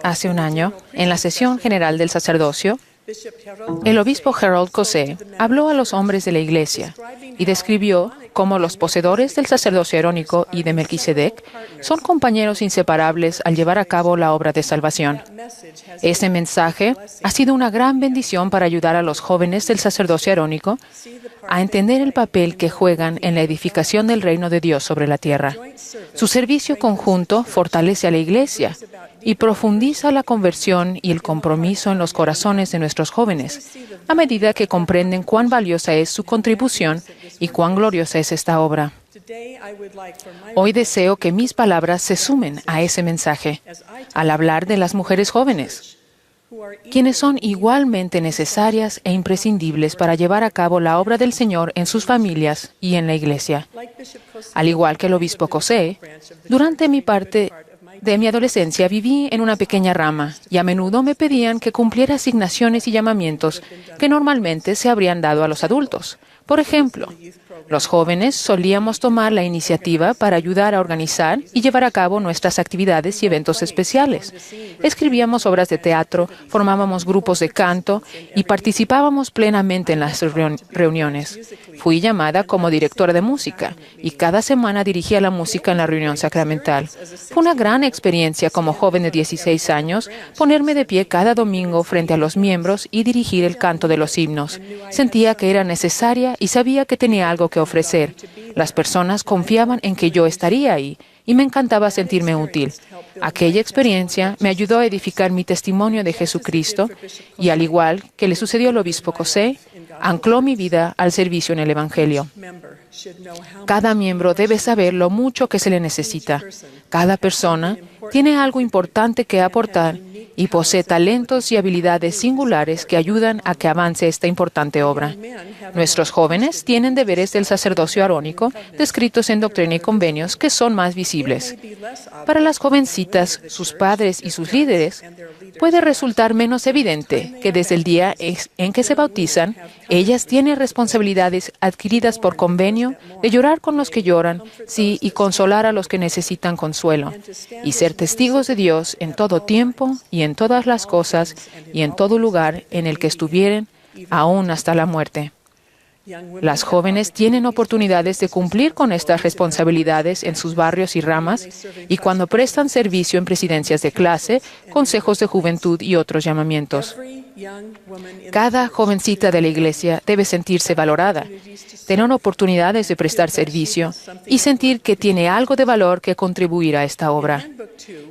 Hace un año, en la sesión general del sacerdocio, el obispo Harold Cosé habló a los hombres de la Iglesia y describió cómo los poseedores del sacerdocio arónico y de Melquisedec son compañeros inseparables al llevar a cabo la obra de salvación. Ese mensaje ha sido una gran bendición para ayudar a los jóvenes del sacerdocio arónico a entender el papel que juegan en la edificación del reino de Dios sobre la tierra. Su servicio conjunto fortalece a la Iglesia y profundiza la conversión y el compromiso en los corazones de nuestros jóvenes, a medida que comprenden cuán valiosa es su contribución y cuán gloriosa es esta obra. Hoy deseo que mis palabras se sumen a ese mensaje, al hablar de las mujeres jóvenes, quienes son igualmente necesarias e imprescindibles para llevar a cabo la obra del Señor en sus familias y en la Iglesia. Al igual que el obispo Cosé, durante mi parte de mi adolescencia viví en una pequeña rama y a menudo me pedían que cumpliera asignaciones y llamamientos que normalmente se habrían dado a los adultos. Por ejemplo, los jóvenes solíamos tomar la iniciativa para ayudar a organizar y llevar a cabo nuestras actividades y eventos especiales. Escribíamos obras de teatro, formábamos grupos de canto y participábamos plenamente en las reuniones. Fui llamada como directora de música y cada semana dirigía la música en la reunión sacramental. Fue una gran experiencia como joven de 16 años ponerme de pie cada domingo frente a los miembros y dirigir el canto de los himnos. Sentía que era necesaria y sabía que tenía algo que ofrecer. Las personas confiaban en que yo estaría ahí y me encantaba sentirme útil. Aquella experiencia me ayudó a edificar mi testimonio de Jesucristo y, al igual que le sucedió al obispo Cosé, ancló mi vida al servicio en el Evangelio. Cada miembro debe saber lo mucho que se le necesita. Cada persona tiene algo importante que aportar y posee talentos y habilidades singulares que ayudan a que avance esta importante obra. Nuestros jóvenes tienen deberes del sacerdocio arónico descritos en Doctrina y Convenios que son más visibles. Para las jovencitas, sus padres y sus líderes, puede resultar menos evidente que desde el día en que se bautizan, ellas tienen responsabilidades adquiridas por convenio de llorar con los que lloran, sí, y consolar a los que necesitan consuelo, y ser testigos de Dios en todo tiempo y en todas las cosas y en todo lugar en el que estuvieren, aún hasta la muerte. Las jóvenes tienen oportunidades de cumplir con estas responsabilidades en sus barrios y ramas y cuando prestan servicio en presidencias de clase, consejos de juventud y otros llamamientos. Cada jovencita de la Iglesia debe sentirse valorada, tener oportunidades de prestar servicio y sentir que tiene algo de valor que contribuir a esta obra.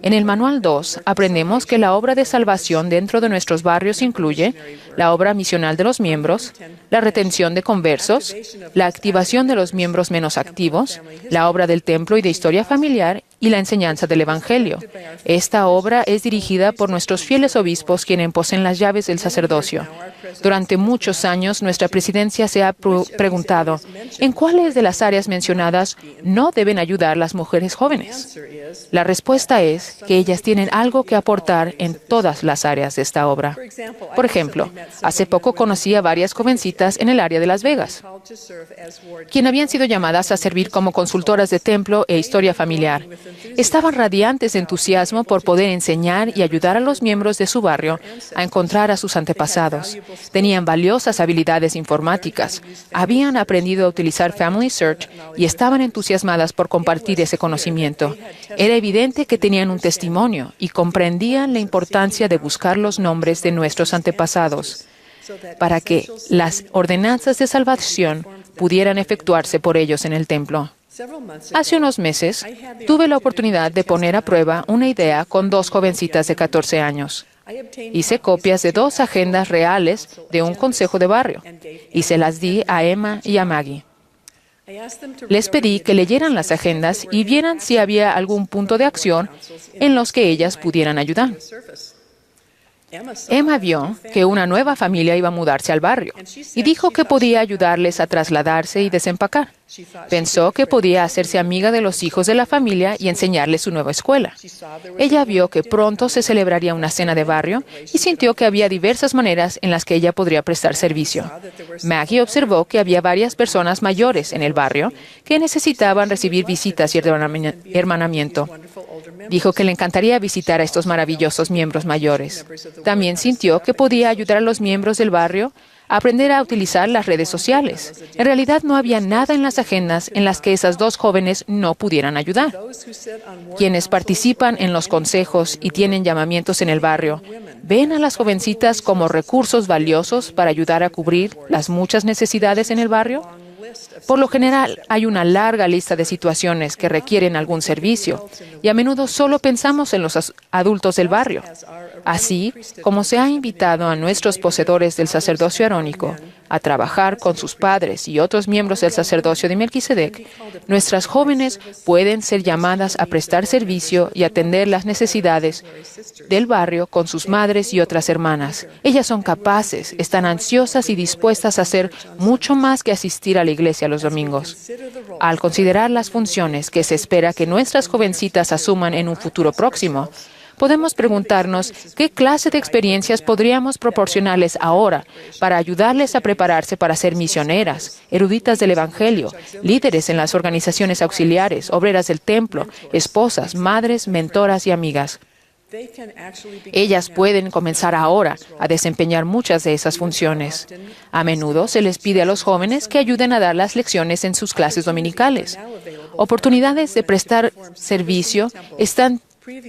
En el Manual 2 aprendemos que la obra de salvación dentro de nuestros barrios incluye la obra misional de los miembros, la retención de conversos, la activación de los miembros menos activos, la obra del templo y de historia familiar y la enseñanza del Evangelio. Esta obra es dirigida por nuestros fieles obispos, quienes poseen las llaves del sacerdocio. Durante muchos años, nuestra presidencia se ha preguntado, ¿en cuáles de las áreas mencionadas no deben ayudar las mujeres jóvenes? La respuesta es que ellas tienen algo que aportar en todas las áreas de esta obra. Por ejemplo, hace poco conocí a varias jovencitas en el área de Las Vegas, quienes habían sido llamadas a servir como consultoras de templo e historia familiar. Estaban radiantes de entusiasmo por poder enseñar y ayudar a los miembros de su barrio a encontrar a sus antepasados. Tenían valiosas habilidades informáticas, habían aprendido a utilizar Family Search y estaban entusiasmadas por compartir ese conocimiento. Era evidente que tenían un testimonio y comprendían la importancia de buscar los nombres de nuestros antepasados para que las ordenanzas de salvación pudieran efectuarse por ellos en el templo. Hace unos meses, tuve la oportunidad de poner a prueba una idea con dos jovencitas de 14 años. Hice copias de 2 agendas reales de un consejo de barrio y se las di a Emma y a Maggie. Les pedí que leyeran las agendas y vieran si había algún punto de acción en los que ellas pudieran ayudar. Emma vio que una nueva familia iba a mudarse al barrio y dijo que podía ayudarles a trasladarse y desempacar. Pensó que podía hacerse amiga de los hijos de la familia y enseñarles su nueva escuela. Ella vio que pronto se celebraría una cena de barrio y sintió que había diversas maneras en las que ella podría prestar servicio. Maggie observó que había varias personas mayores en el barrio que necesitaban recibir visitas y hermanamiento. Dijo que le encantaría visitar a estos maravillosos miembros mayores. También sintió que podía ayudar a los miembros del barrio a aprender a utilizar las redes sociales. En realidad no había nada en las agendas en las que esas dos jóvenes no pudieran ayudar. Quienes participan en los consejos y tienen llamamientos en el barrio, ven a las jovencitas como recursos valiosos para ayudar a cubrir las muchas necesidades en el barrio. Por lo general, hay una larga lista de situaciones que requieren algún servicio y a menudo solo pensamos en los adultos del barrio. Así como se ha invitado a nuestros poseedores del sacerdocio arónico a trabajar con sus padres y otros miembros del sacerdocio de Melquisedec, nuestras jóvenes pueden ser llamadas a prestar servicio y atender las necesidades del barrio con sus madres y otras hermanas. Ellas son capaces, están ansiosas y dispuestas a hacer mucho más que asistir a la iglesia los domingos. Al considerar las funciones que se espera que nuestras jovencitas asuman en un futuro próximo, podemos preguntarnos qué clase de experiencias podríamos proporcionarles ahora para ayudarles a prepararse para ser misioneras, eruditas del Evangelio, líderes en las organizaciones auxiliares, obreras del templo, esposas, madres, mentoras y amigas. Ellas pueden comenzar ahora a desempeñar muchas de esas funciones. A menudo se les pide a los jóvenes que ayuden a dar las lecciones en sus clases dominicales. Oportunidades de prestar servicio están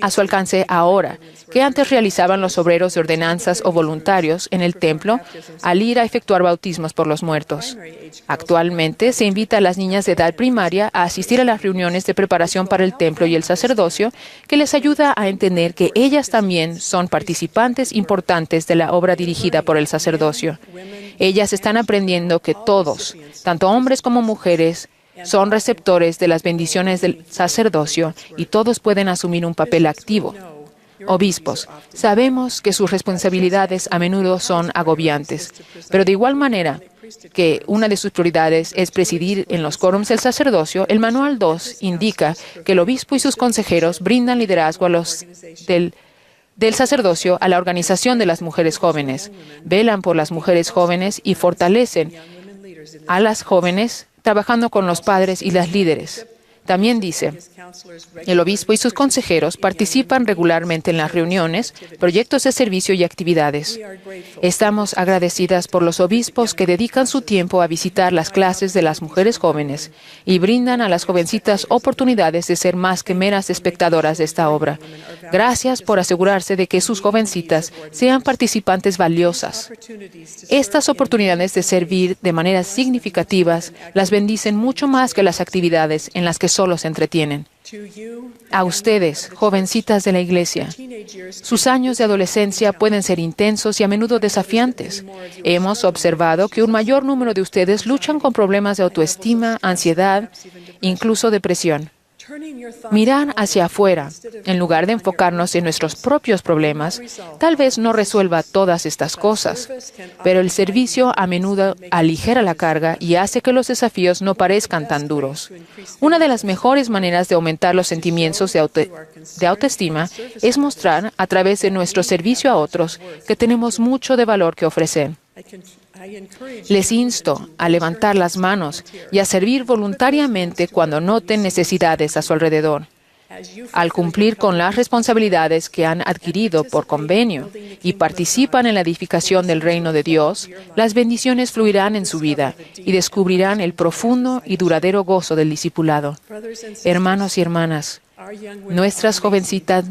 a su alcance ahora, que antes realizaban los obreros de ordenanzas o voluntarios en el templo al ir a efectuar bautismos por los muertos. Actualmente se invita a las niñas de edad primaria a asistir a las reuniones de preparación para el templo y el sacerdocio, que les ayuda a entender que ellas también son participantes importantes de la obra dirigida por el sacerdocio. Ellas están aprendiendo que todos, tanto hombres como mujeres, son receptores de las bendiciones del sacerdocio y todos pueden asumir un papel activo. Obispos, sabemos que sus responsabilidades a menudo son agobiantes, pero de igual manera que una de sus prioridades es presidir en los quórums del sacerdocio, el Manual 2 indica que el obispo y sus consejeros brindan liderazgo a los del sacerdocio a la organización de las mujeres jóvenes, velan por las mujeres jóvenes y fortalecen a las jóvenes trabajando con los padres y las líderes. También dice, el obispo y sus consejeros participan regularmente en las reuniones, proyectos de servicio y actividades. Estamos agradecidas por los obispos que dedican su tiempo a visitar las clases de las mujeres jóvenes y brindan a las jovencitas oportunidades de ser más que meras espectadoras de esta obra. Gracias por asegurarse de que sus jovencitas sean participantes valiosas. Estas oportunidades de servir de maneras significativas las bendicen mucho más que las actividades en las que solo se entretienen. A ustedes, jovencitas de la Iglesia, sus años de adolescencia pueden ser intensos y a menudo desafiantes. Hemos observado que un mayor número de ustedes luchan con problemas de autoestima, ansiedad, incluso depresión. Mirar hacia afuera, en lugar de enfocarnos en nuestros propios problemas, tal vez no resuelva todas estas cosas, pero el servicio a menudo aligera la carga y hace que los desafíos no parezcan tan duros. Una de las mejores maneras de aumentar los sentimientos de autoestima es mostrar, a través de nuestro servicio a otros, que tenemos mucho de valor que ofrecer. Les insto a levantar las manos y a servir voluntariamente cuando noten necesidades a su alrededor. Al cumplir con las responsabilidades que han adquirido por convenio y participan en la edificación del reino de Dios, las bendiciones fluirán en su vida y descubrirán el profundo y duradero gozo del discipulado. Hermanos y hermanas, nuestras jovencitas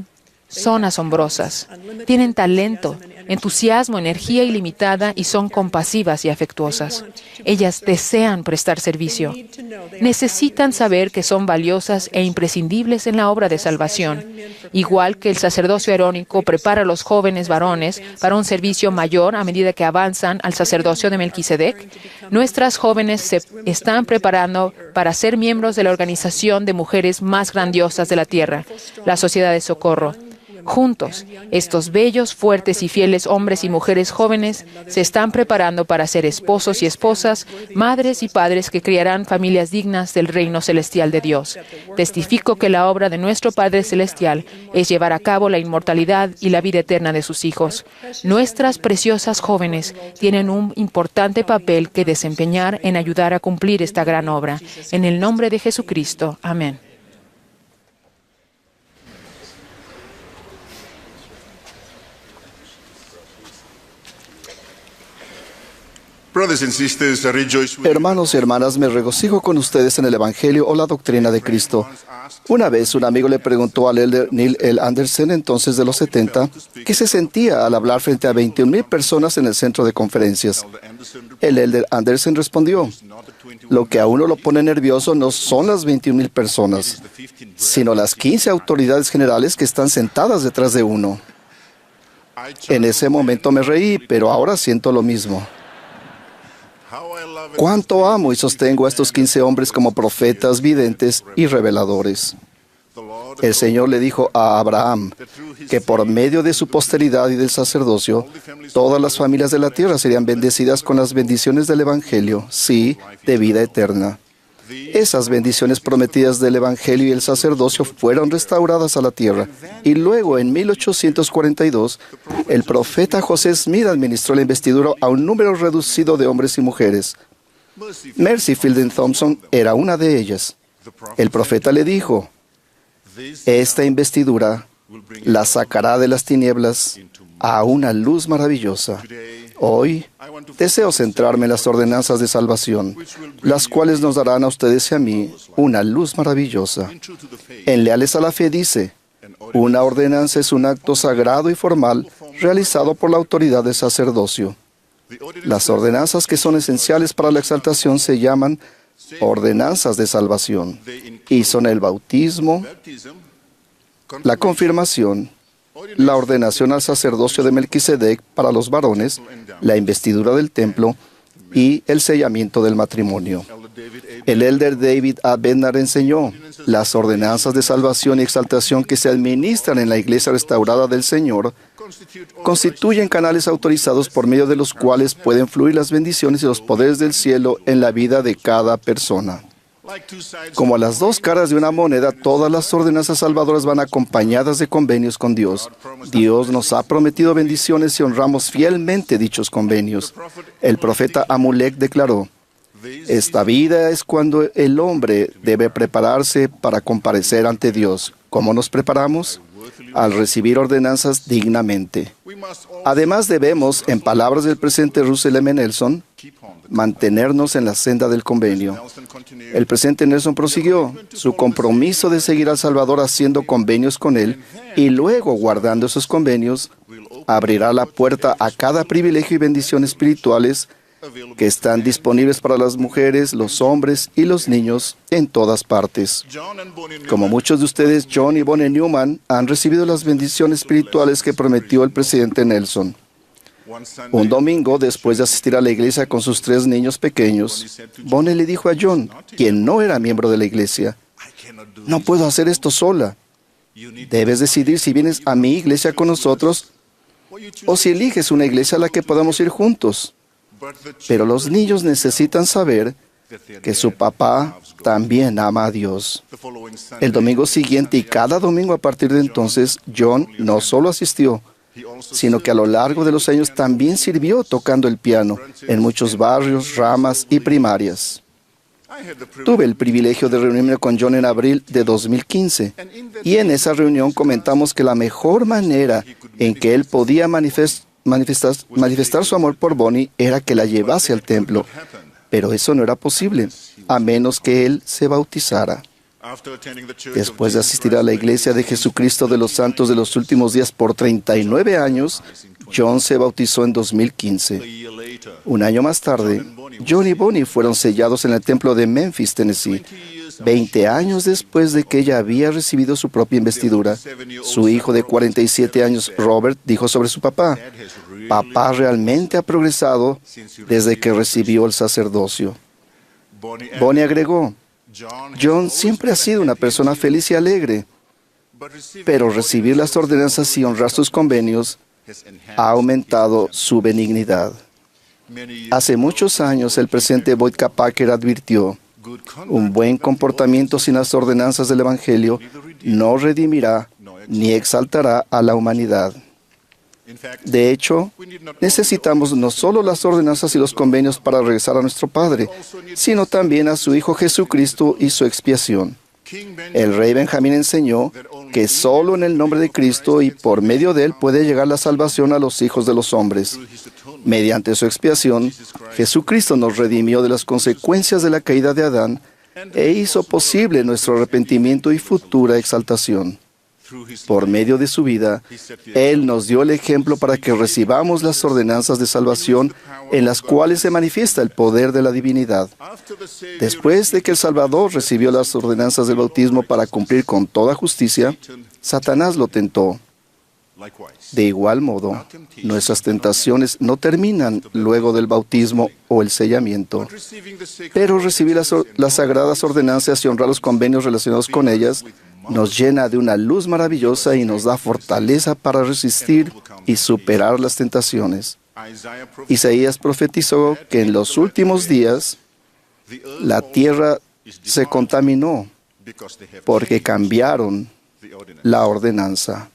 son asombrosas, tienen talento, entusiasmo, energía ilimitada y son compasivas y afectuosas. Ellas desean prestar servicio. Necesitan saber que son valiosas e imprescindibles en la obra de salvación. Igual que el sacerdocio arónico prepara a los jóvenes varones para un servicio mayor a medida que avanzan al sacerdocio de Melquisedec, nuestras jóvenes se están preparando para ser miembros de la organización de mujeres más grandiosas de la tierra, la Sociedad de Socorro. Juntos, estos bellos, fuertes y fieles hombres y mujeres jóvenes se están preparando para ser esposos y esposas, madres y padres que criarán familias dignas del reino celestial de Dios. Testifico que la obra de nuestro Padre Celestial es llevar a cabo la inmortalidad y la vida eterna de sus hijos. Nuestras preciosas jóvenes tienen un importante papel que desempeñar en ayudar a cumplir esta gran obra. En el nombre de Jesucristo. Amén. Hermanos y hermanas, me regocijo con ustedes en el Evangelio o la doctrina de Cristo. Una vez un amigo le preguntó al elder Neil L. Anderson, entonces de los 70, qué se sentía al hablar frente a 21,000 personas en el centro de conferencias. El elder Anderson respondió, lo que a uno lo pone nervioso no son las 21,000 personas, sino las 15 autoridades generales que están sentadas detrás de uno. En ese momento me reí, pero ahora siento lo mismo. Cuánto amo y sostengo a estos 15 hombres como profetas, videntes y reveladores. El Señor le dijo a Abraham que por medio de su posteridad y del sacerdocio, todas las familias de la tierra serían bendecidas con las bendiciones del Evangelio, sí, de vida eterna. Esas bendiciones prometidas del Evangelio y el sacerdocio fueron restauradas a la tierra. Y luego, en 1842, el profeta José Smith administró la investidura a un número reducido de hombres y mujeres. Mercy Fielding Thompson era una de ellas. El profeta le dijo, esta investidura la sacará de las tinieblas a una luz maravillosa. Hoy deseo centrarme en las ordenanzas de salvación, las cuales nos darán a ustedes y a mí una luz maravillosa. En Leales a la Fe dice, una ordenanza es un acto sagrado y formal realizado por la autoridad del sacerdocio. Las ordenanzas que son esenciales para la exaltación se llaman ordenanzas de salvación y son el bautismo, la confirmación, la ordenación al sacerdocio de Melquisedec para los varones, la investidura del templo y el sellamiento del matrimonio. El elder David A. Bednar enseñó, las ordenanzas de salvación y exaltación que se administran en la iglesia restaurada del Señor constituyen canales autorizados por medio de los cuales pueden fluir las bendiciones y los poderes del cielo en la vida de cada persona. Como a las dos caras de una moneda, todas las ordenanzas salvadoras van acompañadas de convenios con Dios. Dios nos ha prometido bendiciones y honramos fielmente dichos convenios. El profeta Amulek declaró, esta vida es cuando el hombre debe prepararse para comparecer ante Dios. ¿Cómo nos preparamos? Al recibir ordenanzas dignamente. Además debemos, en palabras del presidente Russell M. Nelson, mantenernos en la senda del convenio. El presidente Nelson prosiguió su compromiso de seguir al Salvador haciendo convenios con él y luego, guardando esos convenios, abrirá la puerta a cada privilegio y bendición espirituales que están disponibles para las mujeres, los hombres y los niños en todas partes. Como muchos de ustedes, John y Bonnie Newman han recibido las bendiciones espirituales que prometió el presidente Nelson. Un domingo, después de asistir a la iglesia con sus 3 niños pequeños, Bonnie le dijo a John, quien no era miembro de la iglesia, no puedo hacer esto sola. Debes decidir si vienes a mi iglesia con nosotros o si eliges una iglesia a la que podamos ir juntos. Pero los niños necesitan saber que su papá también ama a Dios. El domingo siguiente y cada domingo a partir de entonces, John no solo asistió, sino que a lo largo de los años también sirvió tocando el piano en muchos barrios, ramas y primarias. Tuve el privilegio de reunirme con John en abril de 2015 y en esa reunión comentamos que la mejor manera en que él podía manifestar su amor por Bonnie era que la llevase al templo, pero eso no era posible, a menos que él se bautizara. Después de asistir a la Iglesia de Jesucristo de los Santos de los Últimos Días por 39 años, John se bautizó en 2015. Un año más tarde, John y Bonnie fueron sellados en el templo de Memphis, Tennessee. 20 años después de que ella había recibido su propia investidura, su hijo de 47 años, Robert, dijo sobre su papá, «Papá realmente ha progresado desde que recibió el sacerdocio». Bonnie agregó, «John siempre ha sido una persona feliz y alegre, pero recibir las ordenanzas y honrar sus convenios ha aumentado su benignidad. Hace muchos años, el presidente Boyd K. Packer advirtió: un buen comportamiento sin las ordenanzas del Evangelio no redimirá ni exaltará a la humanidad. De hecho, necesitamos no solo las ordenanzas y los convenios para regresar a nuestro Padre, sino también a su Hijo Jesucristo y su expiación. El rey Benjamín enseñó que solo en el nombre de Cristo y por medio de él puede llegar la salvación a los hijos de los hombres. Mediante su expiación, Jesucristo nos redimió de las consecuencias de la caída de Adán e hizo posible nuestro arrepentimiento y futura exaltación. Por medio de su vida, Él nos dio el ejemplo para que recibamos las ordenanzas de salvación en las cuales se manifiesta el poder de la divinidad. Después de que el Salvador recibió las ordenanzas del bautismo para cumplir con toda justicia, Satanás lo tentó. De igual modo, nuestras tentaciones no terminan luego del bautismo o el sellamiento, pero recibir las sagradas ordenanzas y honrar los convenios relacionados con ellas nos llena de una luz maravillosa y nos da fortaleza para resistir y superar las tentaciones. Isaías profetizó que en los últimos días la tierra se contaminó porque cambiaron la ordenanza.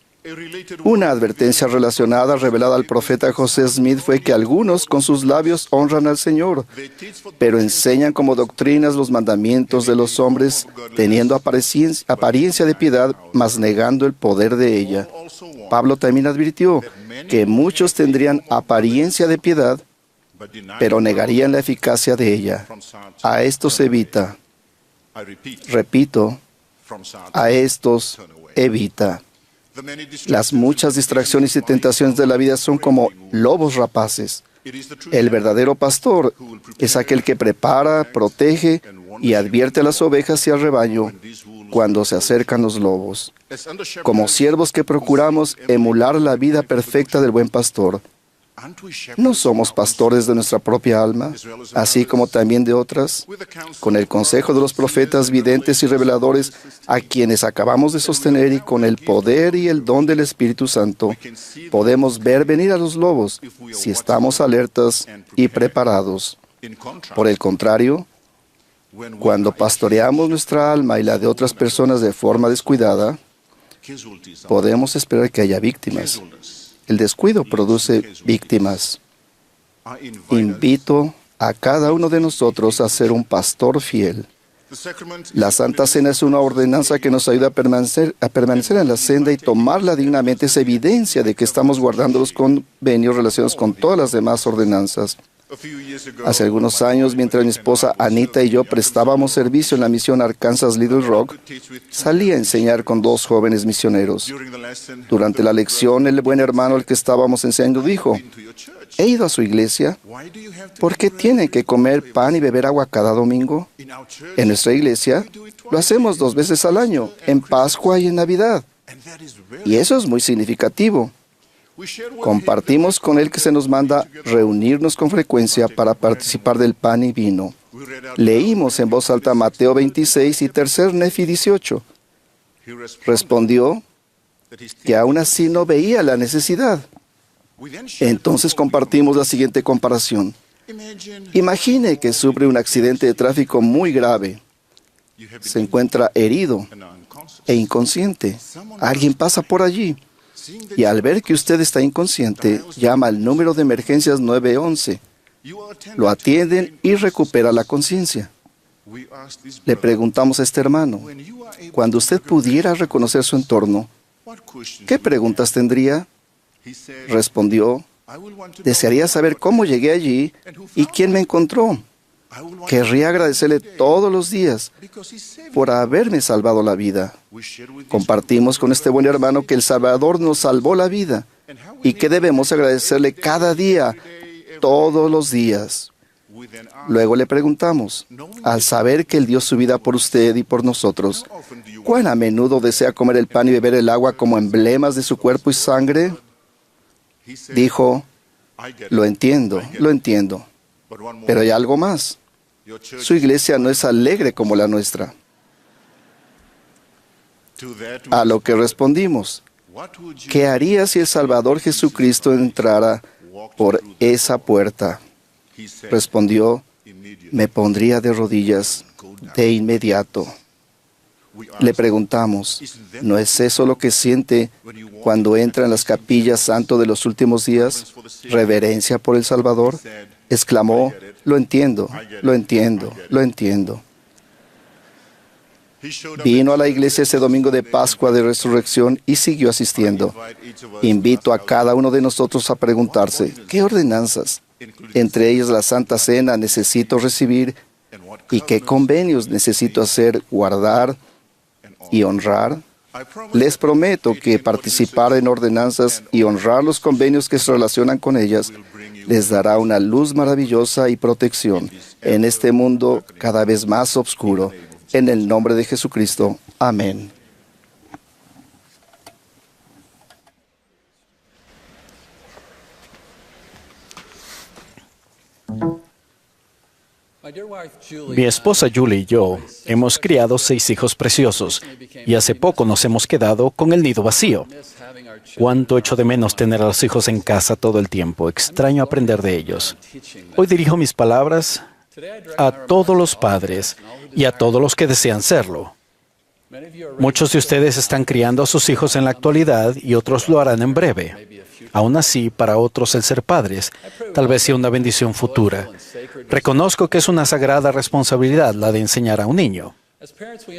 Una advertencia relacionada revelada al profeta José Smith fue que algunos con sus labios honran al Señor, pero enseñan como doctrinas los mandamientos de los hombres, teniendo apariencia de piedad, mas negando el poder de ella. Pablo también advirtió que muchos tendrían apariencia de piedad, pero negarían la eficacia de ella. A estos evita. Repito, a estos evita. Las muchas distracciones y tentaciones de la vida son como lobos rapaces. El verdadero pastor es aquel que prepara, protege y advierte a las ovejas y al rebaño cuando se acercan los lobos. Como siervos que procuramos emular la vida perfecta del buen pastor. ¿No somos pastores de nuestra propia alma, así como también de otras? Con el consejo de los profetas, videntes y reveladores, a quienes acabamos de sostener, y con el poder y el don del Espíritu Santo, podemos ver venir a los lobos si estamos alertas y preparados. Por el contrario, cuando pastoreamos nuestra alma y la de otras personas de forma descuidada, podemos esperar que haya víctimas. El descuido produce víctimas. Invito a cada uno de nosotros a ser un pastor fiel. La Santa Cena es una ordenanza que nos ayuda a permanecer en la senda y tomarla dignamente. Es evidencia de que estamos guardando los convenios relacionados con todas las demás ordenanzas. Hace algunos años, mientras mi esposa Anita y yo prestábamos servicio en la misión Arkansas Little Rock, salí a enseñar con dos jóvenes misioneros. Durante la lección, el buen hermano al que estábamos enseñando dijo: «He ido a su iglesia. ¿Por qué tienen que comer pan y beber agua cada domingo? En nuestra iglesia lo hacemos 2 veces al año, en Pascua y en Navidad. Y eso es muy significativo». Compartimos con él que se nos manda reunirnos con frecuencia para participar del pan y vino. Leímos en voz alta Mateo 26 y 3 Nefi 18. Respondió que aún así no veía la necesidad. Entonces compartimos la siguiente comparación. Imagine que sufre un accidente de tráfico muy grave. Se encuentra herido e inconsciente. Alguien pasa por allí. Y al ver que usted está inconsciente, llama al número de emergencias 911. Lo atienden y recupera la conciencia. Le preguntamos a este hermano: cuando usted pudiera reconocer su entorno, ¿qué preguntas tendría? Respondió: desearía saber cómo llegué allí y quién me encontró. Querría agradecerle todos los días por haberme salvado la vida. Compartimos con este buen hermano que el Salvador nos salvó la vida y que debemos agradecerle cada día, todos los días. Luego le preguntamos: al saber que Él dio su vida por usted y por nosotros, ¿cuán a menudo desea comer el pan y beber el agua como emblemas de su cuerpo y sangre? Dijo: lo entiendo, pero hay algo más. Su iglesia no es alegre como la nuestra. A lo que respondimos, ¿qué haría si el Salvador Jesucristo entrara por esa puerta? Respondió, me pondría de rodillas de inmediato. Le preguntamos, ¿no es eso lo que siente cuando entra en las capillas santo de los últimos días? ¿Reverencia por el Salvador? Exclamó, lo entiendo, lo entiendo, lo entiendo. Vino a la iglesia ese domingo de Pascua de Resurrección y siguió asistiendo. Invito a cada uno de nosotros a preguntarse, ¿qué ordenanzas, entre ellas la Santa Cena, necesito recibir? ¿Y qué convenios necesito hacer, guardar y honrar? Les prometo que participar en ordenanzas y honrar los convenios que se relacionan con ellas les dará una luz maravillosa y protección en este mundo cada vez más oscuro. En el nombre de Jesucristo. Amén. Mi esposa Julie y yo hemos criado 6 hijos preciosos y hace poco nos hemos quedado con el nido vacío. Cuánto echo de menos tener a los hijos en casa todo el tiempo. Extraño aprender de ellos. Hoy dirijo mis palabras a todos los padres y a todos los que desean serlo. Muchos de ustedes están criando a sus hijos en la actualidad y otros lo harán en breve. Aún así, para otros el ser padres tal vez sea una bendición futura. Reconozco que es una sagrada responsabilidad la de enseñar a un niño.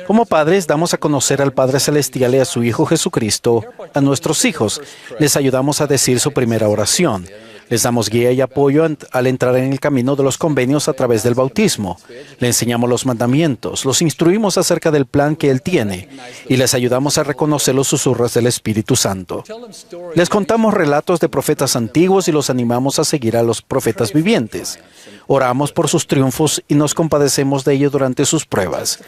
Como padres, damos a conocer al Padre Celestial y a su Hijo Jesucristo a nuestros hijos. Les ayudamos a decir su primera oración. Les damos guía y apoyo al entrar en el camino de los convenios a través del bautismo. Le enseñamos los mandamientos, los instruimos acerca del plan que Él tiene y les ayudamos a reconocer los susurros del Espíritu Santo. Les contamos relatos de profetas antiguos y los animamos a seguir a los profetas vivientes. Oramos por sus triunfos y nos compadecemos de ellos durante sus pruebas.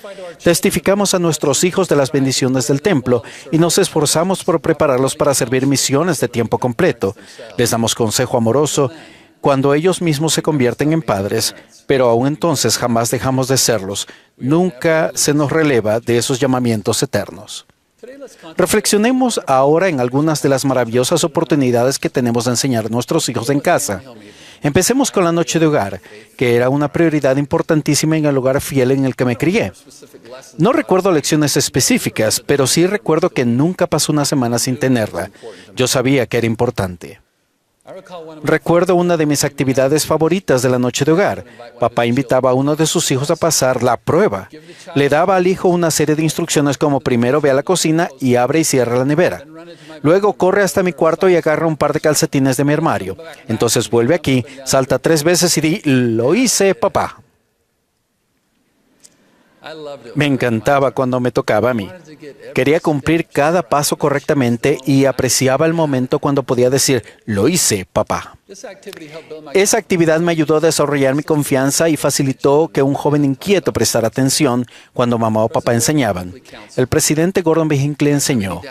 Testificamos a nuestros hijos de las bendiciones del templo y nos esforzamos por prepararlos para servir misiones de tiempo completo. Les damos consejo amoroso cuando ellos mismos se convierten en padres, pero aún entonces jamás dejamos de serlos. Nunca se nos releva de esos llamamientos eternos. Reflexionemos ahora en algunas de las maravillosas oportunidades que tenemos de enseñar a nuestros hijos en casa. Empecemos con la noche de hogar, que era una prioridad importantísima en el hogar fiel en el que me crié. No recuerdo lecciones específicas, pero sí recuerdo que nunca pasó una semana sin tenerla. Yo sabía que era importante. Recuerdo una de mis actividades favoritas de la noche de hogar. Papá invitaba a uno de sus hijos a pasar la prueba. Le daba al hijo una serie de instrucciones como primero ve a la cocina y abre y cierra la nevera. Luego corre hasta mi cuarto y agarra un par de calcetines de mi armario. Entonces vuelve aquí, salta 3 veces y di, lo hice, papá. Me encantaba cuando me tocaba a mí. Quería cumplir cada paso correctamente y apreciaba el momento cuando podía decir, lo hice, papá. Esa actividad me ayudó a desarrollar mi confianza y facilitó que un joven inquieto prestara atención cuando mamá o papá enseñaban. El presidente Gordon B. Hinckley enseñó,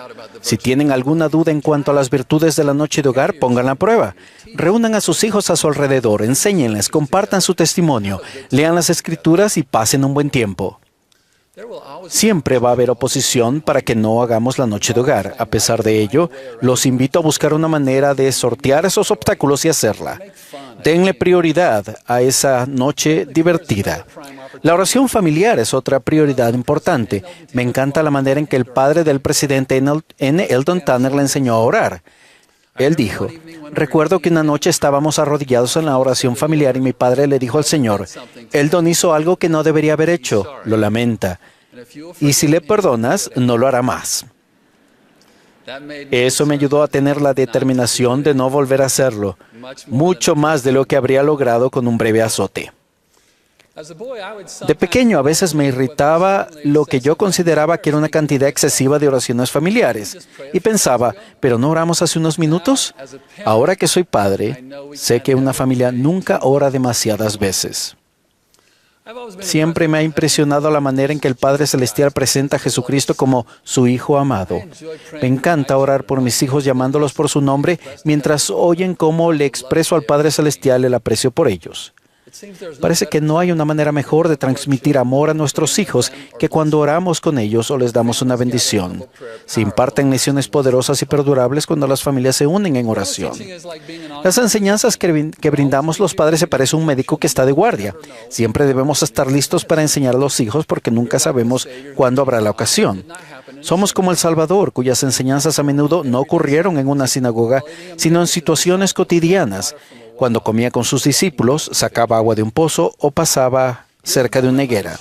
si tienen alguna duda en cuanto a las virtudes de la noche de hogar, pónganla a prueba. Reúnan a sus hijos a su alrededor, enséñenles, compartan su testimonio, lean las escrituras y pasen un buen tiempo. Siempre va a haber oposición para que no hagamos la noche de hogar. A pesar de ello, los invito a buscar una manera de sortear esos obstáculos y hacerla. Denle prioridad a esa noche divertida. La oración familiar es otra prioridad importante. Me encanta la manera en que el padre del presidente N. Eldon Tanner le enseñó a orar. Él dijo, recuerdo que una noche estábamos arrodillados en la oración familiar y mi padre le dijo al Señor, Eldon hizo algo que no debería haber hecho, lo lamenta. Y si le perdonas, no lo hará más. Eso me ayudó a tener la determinación de no volver a hacerlo, mucho más de lo que habría logrado con un breve azote. De pequeño a veces me irritaba lo que yo consideraba que era una cantidad excesiva de oraciones familiares. Y pensaba, ¿pero no oramos hace unos minutos? Ahora que soy padre, sé que una familia nunca ora demasiadas veces. Siempre me ha impresionado la manera en que el Padre Celestial presenta a Jesucristo como su Hijo amado. Me encanta orar por mis hijos llamándolos por su nombre mientras oyen cómo le expreso al Padre Celestial el aprecio por ellos. Parece que no hay una manera mejor de transmitir amor a nuestros hijos que cuando oramos con ellos o les damos una bendición. Se imparten lecciones poderosas y perdurables cuando las familias se unen en oración. Las enseñanzas que brindamos los padres se parecen a un médico que está de guardia. Siempre debemos estar listos para enseñar a los hijos porque nunca sabemos cuándo habrá la ocasión. Somos como el Salvador, cuyas enseñanzas a menudo no ocurrieron en una sinagoga, sino en situaciones cotidianas. Cuando comía con sus discípulos, sacaba agua de un pozo o pasaba cerca de una higuera.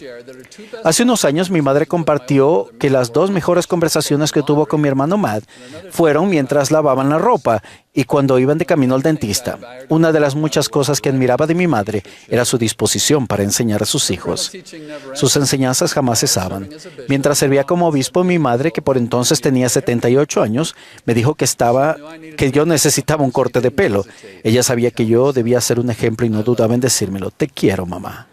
Hace unos años mi madre compartió que las 2 mejores conversaciones que tuvo con mi hermano Matt fueron mientras lavaban la ropa y cuando iban de camino al dentista. Una de las muchas cosas que admiraba de mi madre era su disposición para enseñar a sus hijos. Sus enseñanzas jamás cesaban. Mientras servía como obispo, mi madre, que por entonces tenía 78 años, me dijo que yo necesitaba un corte de pelo. Ella sabía que yo debía ser un ejemplo y no dudaba en decírmelo. Te quiero, mamá.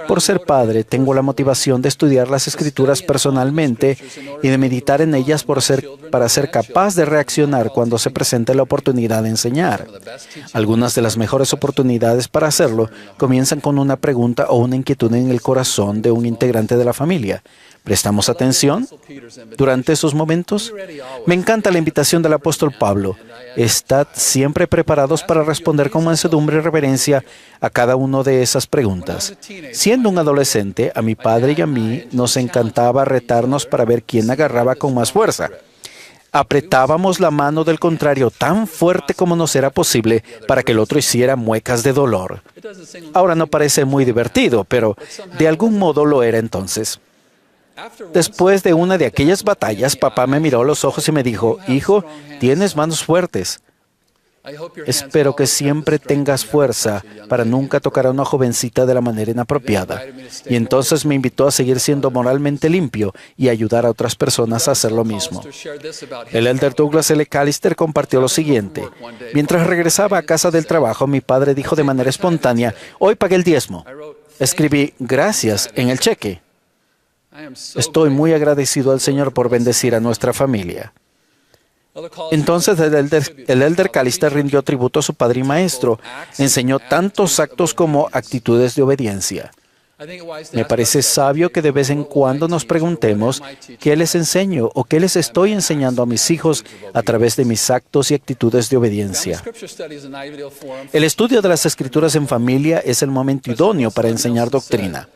Por ser padre, tengo la motivación de estudiar las Escrituras personalmente y de meditar en ellas para ser capaz de reaccionar cuando se presente la oportunidad de enseñar. Algunas de las mejores oportunidades para hacerlo comienzan con una pregunta o una inquietud en el corazón de un integrante de la familia. ¿Prestamos atención durante esos momentos? Me encanta la invitación del apóstol Pablo. Estad siempre preparados para responder con mansedumbre y reverencia a cada una de esas preguntas. Siendo un adolescente, a mi padre y a mí nos encantaba retarnos para ver quién agarraba con más fuerza. Apretábamos la mano del contrario tan fuerte como nos era posible para que el otro hiciera muecas de dolor. Ahora no parece muy divertido, pero de algún modo lo era entonces. Después de una de aquellas batallas, papá me miró a los ojos y me dijo, hijo, tienes manos fuertes. Espero que siempre tengas fuerza para nunca tocar a una jovencita de la manera inapropiada. Y entonces me invitó a seguir siendo moralmente limpio y ayudar a otras personas a hacer lo mismo. El elder Douglas L. Callister compartió lo siguiente. Mientras regresaba a casa del trabajo, mi padre dijo de manera espontánea, hoy pagué el diezmo. Escribí, gracias, en el cheque. Estoy muy agradecido al Señor por bendecir a nuestra familia. Entonces el elder Callister rindió tributo a su padre y maestro. Enseñó tantos actos como actitudes de obediencia. Me parece sabio que de vez en cuando nos preguntemos qué les enseño o qué les estoy enseñando a mis hijos a través de mis actos y actitudes de obediencia. El estudio de las Escrituras en familia es el momento idóneo para enseñar doctrina.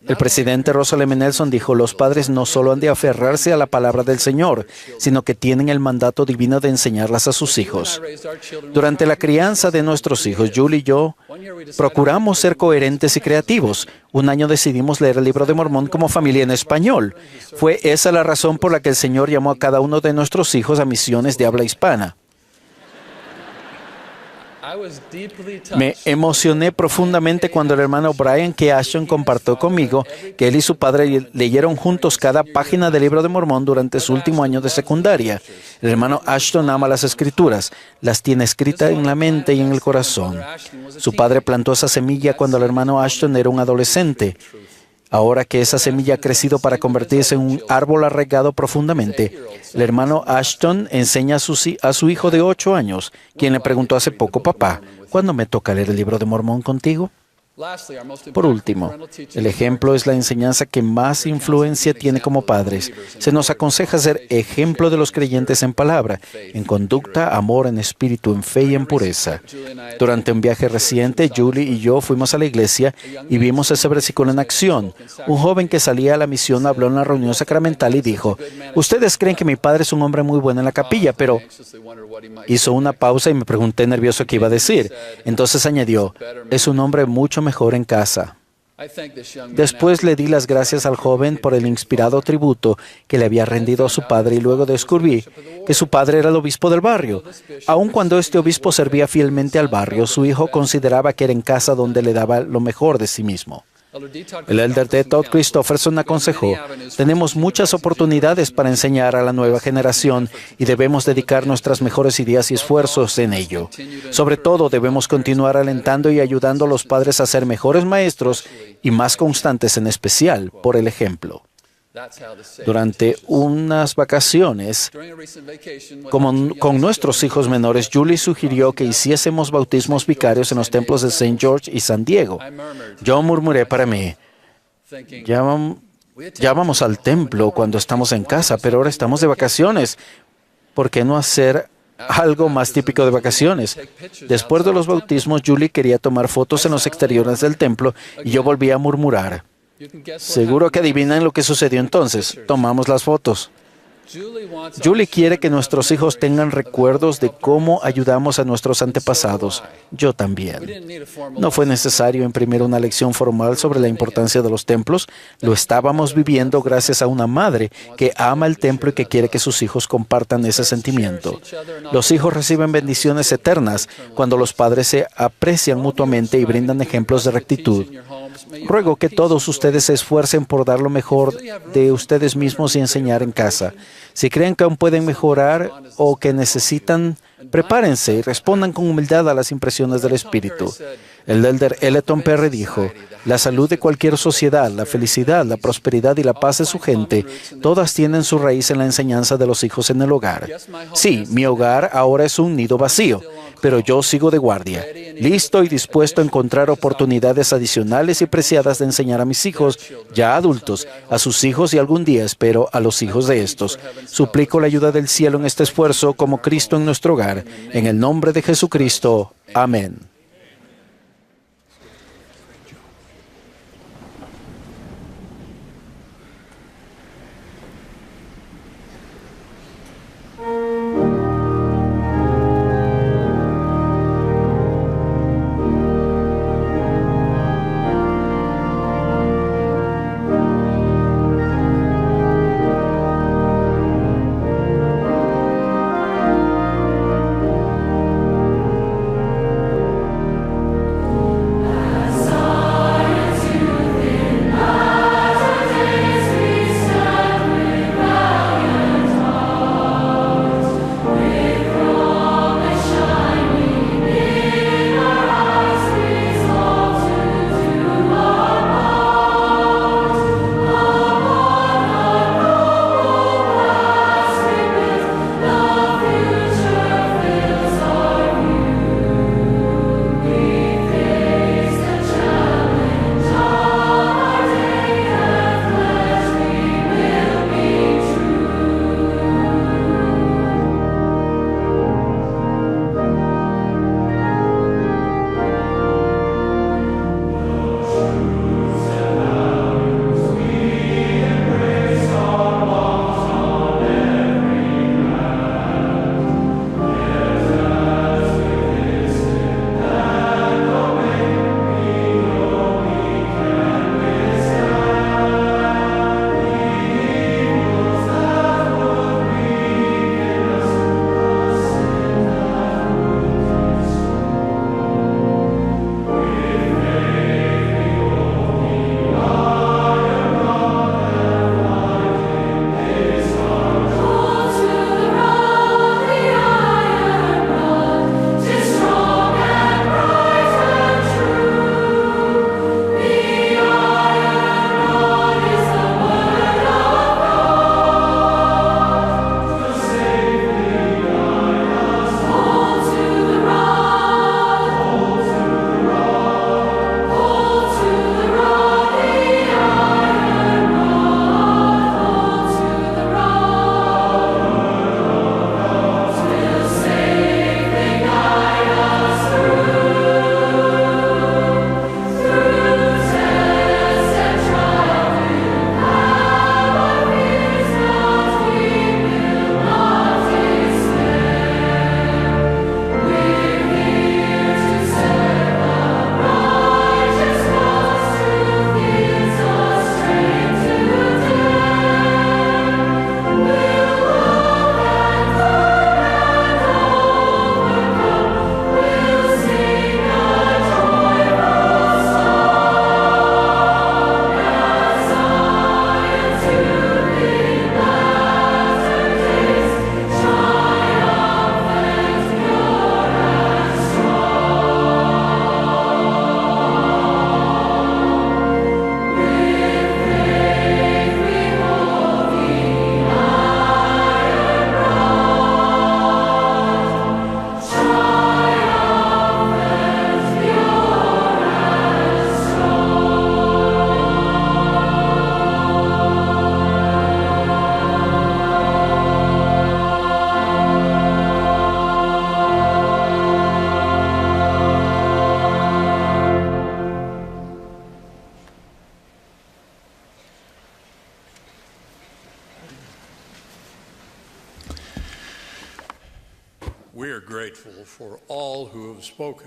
El presidente Russell M. Nelson dijo, los padres no solo han de aferrarse a la palabra del Señor, sino que tienen el mandato divino de enseñarlas a sus hijos. Durante la crianza de nuestros hijos, Julie y yo procuramos ser coherentes y creativos. Un año decidimos leer el Libro de Mormón como familia en español. Fue esa la razón por la que el Señor llamó a cada uno de nuestros hijos a misiones de habla hispana. Me emocioné profundamente cuando el hermano Brian K. Ashton compartió conmigo que él y su padre leyeron juntos cada página del Libro de Mormón durante su último año de secundaria. El hermano Ashton ama las Escrituras, las tiene escritas en la mente y en el corazón. Su padre plantó esa semilla cuando el hermano Ashton era un adolescente. Ahora que esa semilla ha crecido para convertirse en un árbol arraigado profundamente, el hermano Ashton enseña a su hijo de 8 años, quien le preguntó hace poco, papá, ¿cuándo me toca leer el Libro de Mormón contigo? Por último, el ejemplo es la enseñanza que más influencia tiene como padres. Se nos aconseja ser ejemplo de los creyentes en palabra, en conducta, amor, en espíritu, en fe y en pureza. Durante un viaje reciente, Julie y yo fuimos a la iglesia y vimos ese versículo en acción. Un joven que salía a la misión habló en la reunión sacramental y dijo, ustedes creen que mi padre es un hombre muy bueno en la capilla, pero... Hizo una pausa y me pregunté nervioso qué iba a decir. Entonces añadió, es un hombre mucho mejor en casa. Después le di las gracias al joven por el inspirado tributo que le había rendido a su padre y luego descubrí que su padre era el obispo del barrio. Aun cuando este obispo servía fielmente al barrio, su hijo consideraba que era en casa donde le daba lo mejor de sí mismo. El elder D. Todd Christofferson aconsejó, tenemos muchas oportunidades para enseñar a la nueva generación y debemos dedicar nuestras mejores ideas y esfuerzos en ello. Sobre todo, debemos continuar alentando y ayudando a los padres a ser mejores maestros y más constantes, en especial por el ejemplo. Durante unas vacaciones, con nuestros hijos menores, Julie sugirió que hiciésemos bautismos vicarios en los templos de St. George y San Diego. Yo murmuré para mí, ya vamos al templo cuando estamos en casa, pero ahora estamos de vacaciones. ¿Por qué no hacer algo más típico de vacaciones? Después de los bautismos, Julie quería tomar fotos en los exteriores del templo y yo volví a murmurar. Seguro que adivinan lo que sucedió entonces. Tomamos las fotos. Julie quiere que nuestros hijos tengan recuerdos de cómo ayudamos a nuestros antepasados. Yo también. No fue necesario imprimir una lección formal sobre la importancia de los templos. Lo estábamos viviendo gracias a una madre que ama el templo y que quiere que sus hijos compartan ese sentimiento. Los hijos reciben bendiciones eternas cuando los padres se aprecian mutuamente y brindan ejemplos de rectitud. Ruego que todos ustedes se esfuercen por dar lo mejor de ustedes mismos y enseñar en casa. Si creen que aún pueden mejorar o que necesitan, prepárense y respondan con humildad a las impresiones del Espíritu. El elder Elton Perry dijo, la salud de cualquier sociedad, la felicidad, la prosperidad y la paz de su gente, todas tienen su raíz en la enseñanza de los hijos en el hogar. Sí, mi hogar ahora es un nido vacío, pero yo sigo de guardia, listo y dispuesto a encontrar oportunidades adicionales y preciadas de enseñar a mis hijos, ya adultos, a sus hijos y algún día espero a los hijos de estos. Suplico la ayuda del cielo en este esfuerzo como Cristo en nuestro hogar. En el nombre de Jesucristo. Amén.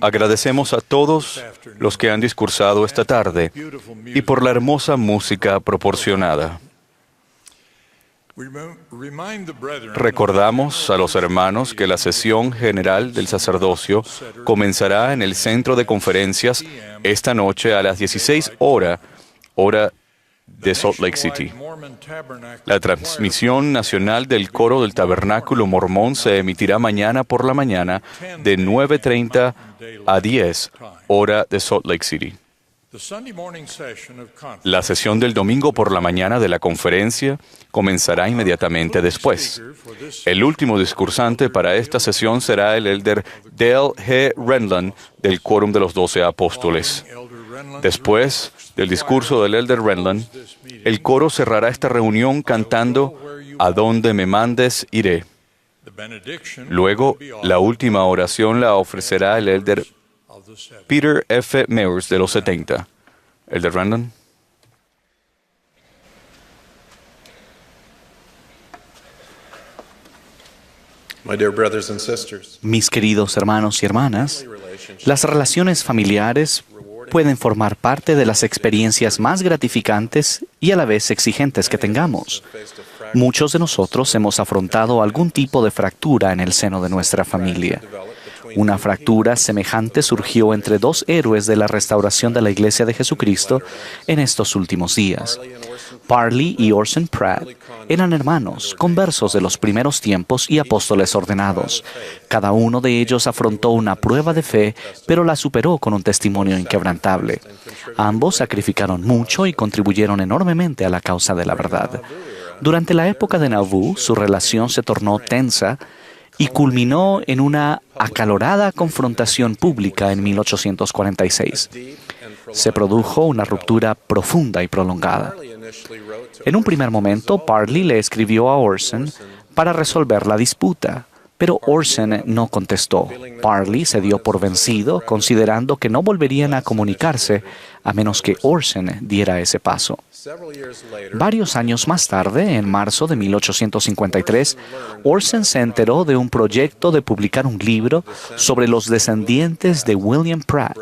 Agradecemos a todos los que han discursado esta tarde y por la hermosa música proporcionada. Recordamos a los hermanos que la sesión general del sacerdocio comenzará en el centro de conferencias esta noche a las 16 horas, hora de Salt Lake City. La transmisión nacional del coro del Tabernáculo Mormón se emitirá mañana por la mañana de 9:30 a 10, hora de Salt Lake City. La sesión del domingo por la mañana de la conferencia comenzará inmediatamente después. El último discursante para esta sesión será el elder Dale G. Renlund del Quórum de los 12 Apóstoles. Después del discurso del elder Renlund, el coro cerrará esta reunión cantando «A donde me mandes, iré». Luego, la última oración la ofrecerá el elder Peter F. Meyers de los 70. Elder Renlund. Mis queridos hermanos y hermanas, las relaciones familiares pueden formar parte de las experiencias más gratificantes y a la vez exigentes que tengamos. Muchos de nosotros hemos afrontado algún tipo de fractura en el seno de nuestra familia. Una fractura semejante surgió entre dos héroes de la restauración de la Iglesia de Jesucristo en estos últimos días. Parley y Orson Pratt eran hermanos, conversos de los primeros tiempos y apóstoles ordenados. Cada uno de ellos afrontó una prueba de fe, pero la superó con un testimonio inquebrantable. Ambos sacrificaron mucho y contribuyeron enormemente a la causa de la verdad. Durante la época de Nauvoo, su relación se tornó tensa y culminó en una acalorada confrontación pública en 1846. Se produjo una ruptura profunda y prolongada. En un primer momento, Parley le escribió a Orson para resolver la disputa, pero Orson no contestó. Parley se dio por vencido, considerando que no volverían a comunicarse a menos que Orson diera ese paso. Varios años más tarde, en marzo de 1853, Orson se enteró de un proyecto de publicar un libro sobre los descendientes de William Pratt,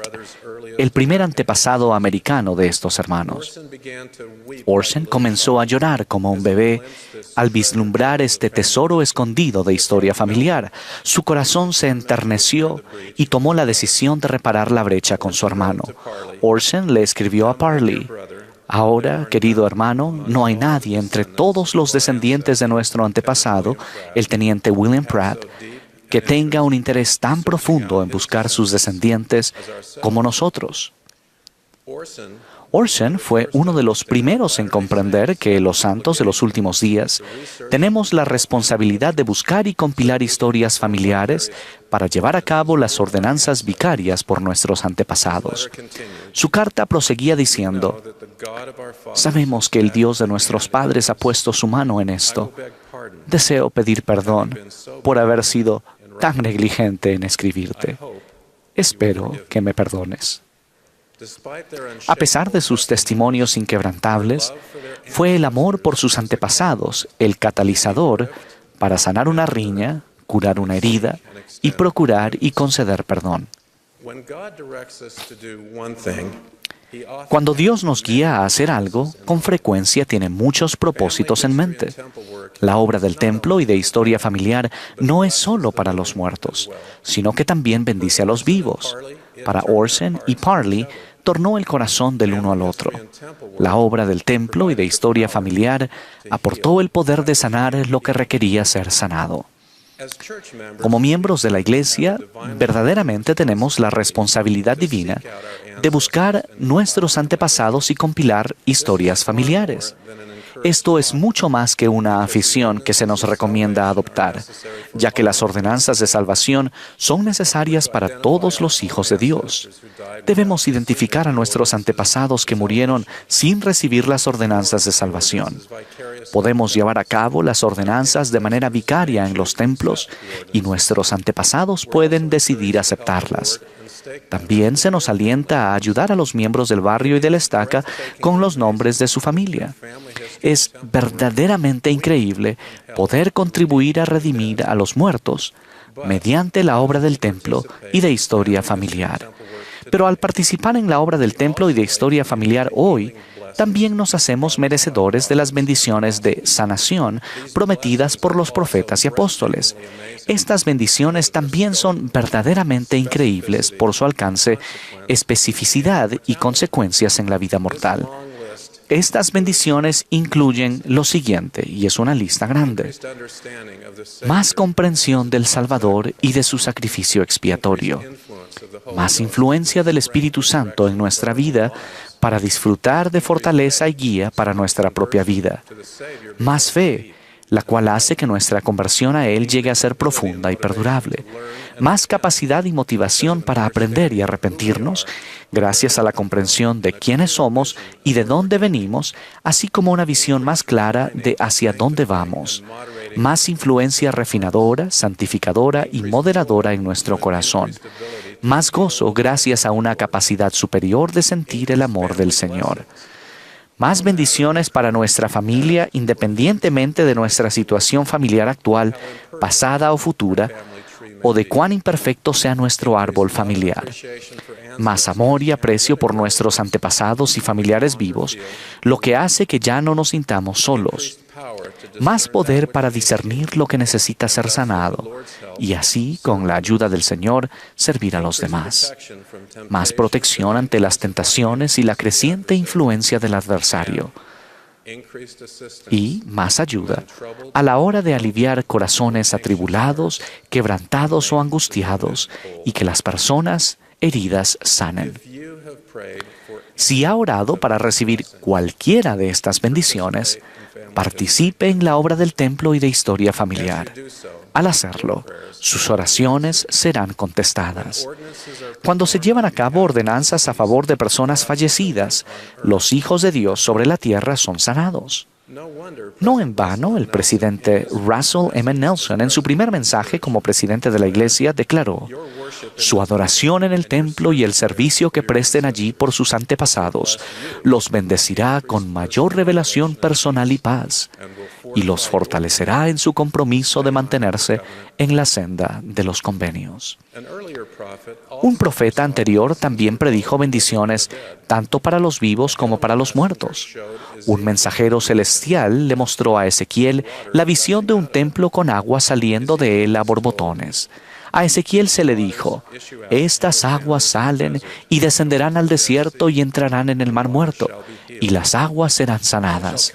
el primer antepasado americano de estos hermanos. Orson comenzó a llorar como un bebé al vislumbrar este tesoro escondido de historia familiar. Su corazón se enterneció y tomó la decisión de reparar la brecha con su hermano. Orson le escribió a Parley: «Ahora, querido hermano, no hay nadie entre todos los descendientes de nuestro antepasado, el teniente William Pratt, que tenga un interés tan profundo en buscar sus descendientes como nosotros». Orson fue uno de los primeros en comprender que los santos de los últimos días tenemos la responsabilidad de buscar y compilar historias familiares para llevar a cabo las ordenanzas vicarias por nuestros antepasados. Su carta proseguía diciendo: «Sabemos que el Dios de nuestros padres ha puesto su mano en esto. Deseo pedir perdón por haber sido tan negligente en escribirte. Espero que me perdones». A pesar de sus testimonios inquebrantables, fue el amor por sus antepasados el catalizador para sanar una riña, curar una herida y procurar y conceder perdón. Cuando Dios nos guía a hacer algo, con frecuencia tiene muchos propósitos en mente. La obra del templo y de historia familiar no es solo para los muertos, sino que también bendice a los vivos. Para Orson y Parley, tornó el corazón del uno al otro. La obra del templo y de historia familiar aportó el poder de sanar lo que requería ser sanado. Como miembros de la Iglesia, verdaderamente tenemos la responsabilidad divina de buscar nuestros antepasados y compilar historias familiares. Esto es mucho más que una afición que se nos recomienda adoptar, ya que las ordenanzas de salvación son necesarias para todos los hijos de Dios. Debemos identificar a nuestros antepasados que murieron sin recibir las ordenanzas de salvación. Podemos llevar a cabo las ordenanzas de manera vicaria en los templos y nuestros antepasados pueden decidir aceptarlas. También se nos alienta a ayudar a los miembros del barrio y de la estaca con los nombres de su familia. Es verdaderamente increíble poder contribuir a redimir a los muertos, mediante la obra del templo y de historia familiar. Pero al participar en la obra del templo y de historia familiar hoy, también nos hacemos merecedores de las bendiciones de sanación prometidas por los profetas y apóstoles. Estas bendiciones también son verdaderamente increíbles por su alcance, especificidad y consecuencias en la vida mortal. Estas bendiciones incluyen lo siguiente, y es una lista grande: más comprensión del Salvador y de su sacrificio expiatorio, más influencia del Espíritu Santo en nuestra vida para disfrutar de fortaleza y guía para nuestra propia vida, más fe, la cual hace que nuestra conversión a Él llegue a ser profunda y perdurable, más capacidad y motivación para aprender y arrepentirnos, gracias a la comprensión de quiénes somos y de dónde venimos, así como una visión más clara de hacia dónde vamos, más influencia refinadora, santificadora y moderadora en nuestro corazón, más gozo gracias a una capacidad superior de sentir el amor del Señor, más bendiciones para nuestra familia independientemente de nuestra situación familiar actual, pasada o futura, o de cuán imperfecto sea nuestro árbol familiar. Más amor y aprecio por nuestros antepasados y familiares vivos, lo que hace que ya no nos sintamos solos. Más poder para discernir lo que necesita ser sanado y así, con la ayuda del Señor, servir a los demás. Más protección ante las tentaciones y la creciente influencia del adversario. Y más ayuda a la hora de aliviar corazones atribulados, quebrantados o angustiados, y que las personas heridas sanen. Si ha orado para recibir cualquiera de estas bendiciones, participe en la obra del templo y de historia familiar. Al hacerlo, sus oraciones serán contestadas. Cuando se llevan a cabo ordenanzas a favor de personas fallecidas, los hijos de Dios sobre la tierra son sanados. No en vano, el presidente Russell M. Nelson, en su primer mensaje como presidente de la Iglesia, declaró: su adoración en el templo y el servicio que presten allí por sus antepasados los bendecirá con mayor revelación personal y paz, y los fortalecerá en su compromiso de mantenerse en la senda de los convenios. Un profeta anterior también predijo bendiciones tanto para los vivos como para los muertos. Un mensajero celestial le mostró a Ezequiel la visión de un templo con agua saliendo de él a borbotones. A Ezequiel se le dijo: estas aguas salen y descenderán al desierto y entrarán en el mar muerto, y las aguas serán sanadas.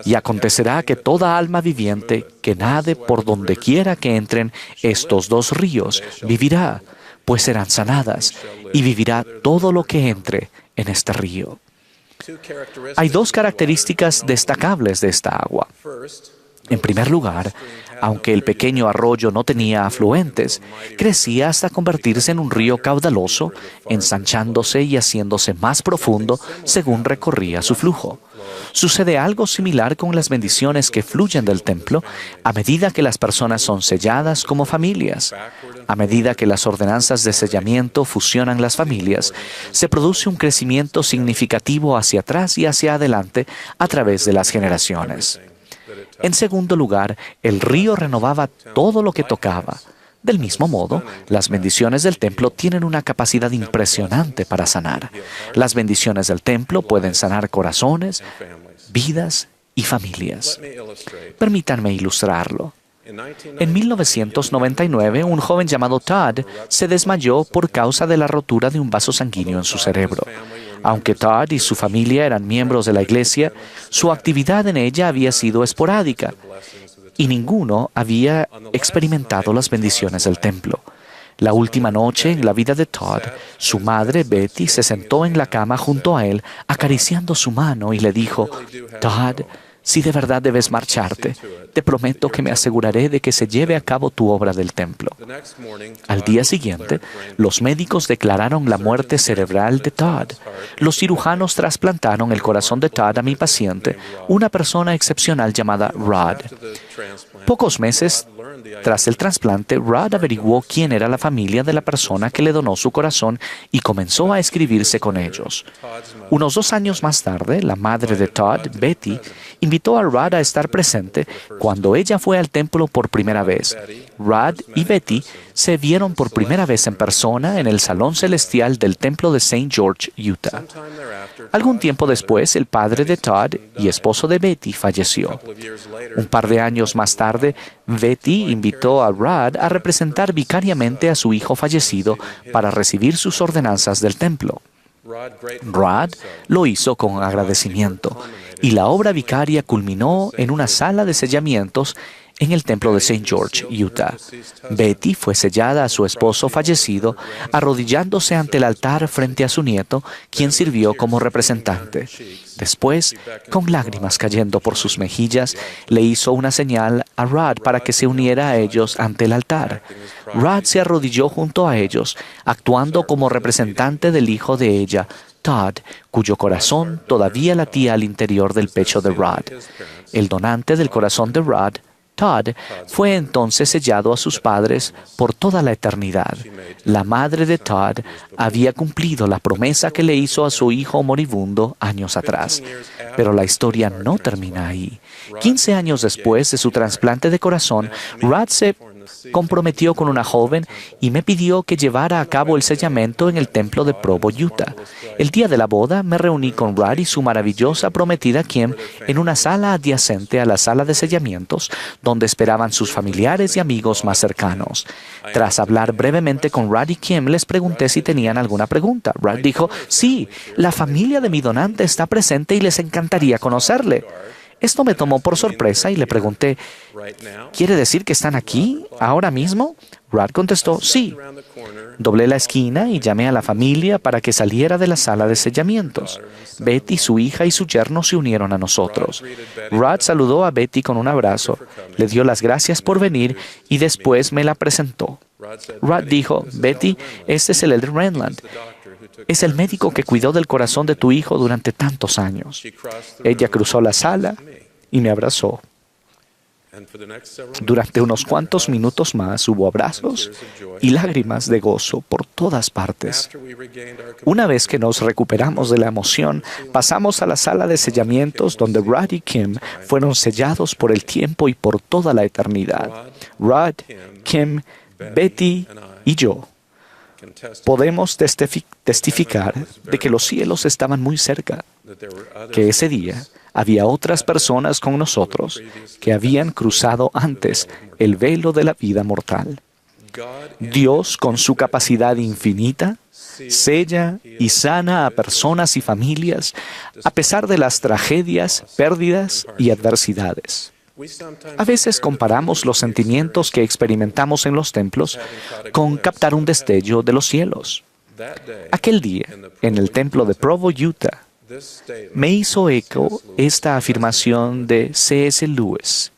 Y acontecerá que toda alma viviente que nade por donde quiera que entren estos dos ríos vivirá, pues serán sanadas, y vivirá todo lo que entre en este río. Hay dos características destacables de esta agua. En primer lugar, aunque el pequeño arroyo no tenía afluentes, crecía hasta convertirse en un río caudaloso, ensanchándose y haciéndose más profundo según recorría su flujo. Sucede algo similar con las bendiciones que fluyen del templo a medida que las personas son selladas como familias. A medida que las ordenanzas de sellamiento fusionan las familias, se produce un crecimiento significativo hacia atrás y hacia adelante a través de las generaciones. En segundo lugar, el río renovaba todo lo que tocaba. Del mismo modo, las bendiciones del templo tienen una capacidad impresionante para sanar. Las bendiciones del templo pueden sanar corazones, vidas y familias. Permítanme ilustrarlo. En 1999, un joven llamado Todd se desmayó por causa de la rotura de un vaso sanguíneo en su cerebro. Aunque Todd y su familia eran miembros de la iglesia, su actividad en ella había sido esporádica y ninguno había experimentado las bendiciones del templo. La última noche en la vida de Todd, su madre, Betty, se sentó en la cama junto a él, acariciando su mano y le dijo: Todd, si de verdad debes marcharte, te prometo que me aseguraré de que se lleve a cabo tu obra del templo. Al día siguiente, los médicos declararon la muerte cerebral de Todd. Los cirujanos trasplantaron el corazón de Todd a mi paciente, una persona excepcional llamada Rod. Pocos meses tras el trasplante, Rod averiguó quién era la familia de la persona que le donó su corazón y comenzó a escribirse con ellos. Unos 2 años más tarde, la madre de Todd, Betty, invitó invitó a Rod a estar presente cuando ella fue al templo por primera vez. Rod y Betty se vieron por primera vez en persona en el Salón Celestial del Templo de St. George, Utah. Algún tiempo después, el padre de Todd y esposo de Betty falleció. Un par de años más tarde, Betty invitó a Rod a representar vicariamente a su hijo fallecido para recibir sus ordenanzas del templo. Rod lo hizo con agradecimiento y la obra vicaria culminó en una sala de sellamientos en el templo de St. George, Utah. Betty fue sellada a su esposo fallecido, arrodillándose ante el altar frente a su nieto, quien sirvió como representante. Después, con lágrimas cayendo por sus mejillas, le hizo una señal a Rod para que se uniera a ellos ante el altar. Rod se arrodilló junto a ellos, actuando como representante del hijo de ella, Todd, cuyo corazón todavía latía al interior del pecho de Rod. El donante del corazón de Rod, Todd, fue entonces sellado a sus padres por toda la eternidad. La madre de Todd había cumplido la promesa que le hizo a su hijo moribundo años atrás. Pero la historia no termina ahí. 15 años después de su trasplante de corazón, Rod se comprometió con una joven y me pidió que llevara a cabo el sellamiento en el templo de Provo, Utah. El día de la boda me reuní con Rod y su maravillosa prometida Kim en una sala adyacente a la sala de sellamientos, donde esperaban sus familiares y amigos más cercanos. Tras hablar brevemente con Rod y Kim, les pregunté si tenían alguna pregunta. Rod dijo, sí, la familia de mi donante está presente y les encantaría conocerle. Esto me tomó por sorpresa y le pregunté, ¿quiere decir que están aquí, ahora mismo? Rod contestó, sí. Doblé la esquina y llamé a la familia para que saliera de la sala de sellamientos. Betty, su hija y su yerno se unieron a nosotros. Rod saludó a Betty con un abrazo, le dio las gracias por venir y después me la presentó. Rod dijo, Betty, este es el Elder Renland. Es el médico que cuidó del corazón de tu hijo durante tantos años. Ella cruzó la sala y me abrazó. Durante unos cuantos minutos más hubo abrazos y lágrimas de gozo por todas partes. Una vez que nos recuperamos de la emoción, pasamos a la sala de sellamientos donde Rod y Kim fueron sellados por el tiempo y por toda la eternidad. Rod, Kim, Betty y yo podemos testificar de que los cielos estaban muy cerca, que ese día había otras personas con nosotros que habían cruzado antes el velo de la vida mortal. Dios, con su capacidad infinita, sella y sana a personas y familias a pesar de las tragedias, pérdidas y adversidades. A veces comparamos los sentimientos que experimentamos en los templos con captar un destello de los cielos. Aquel día, en el templo de Provo, Utah, me hizo eco esta afirmación de C.S. Lewis.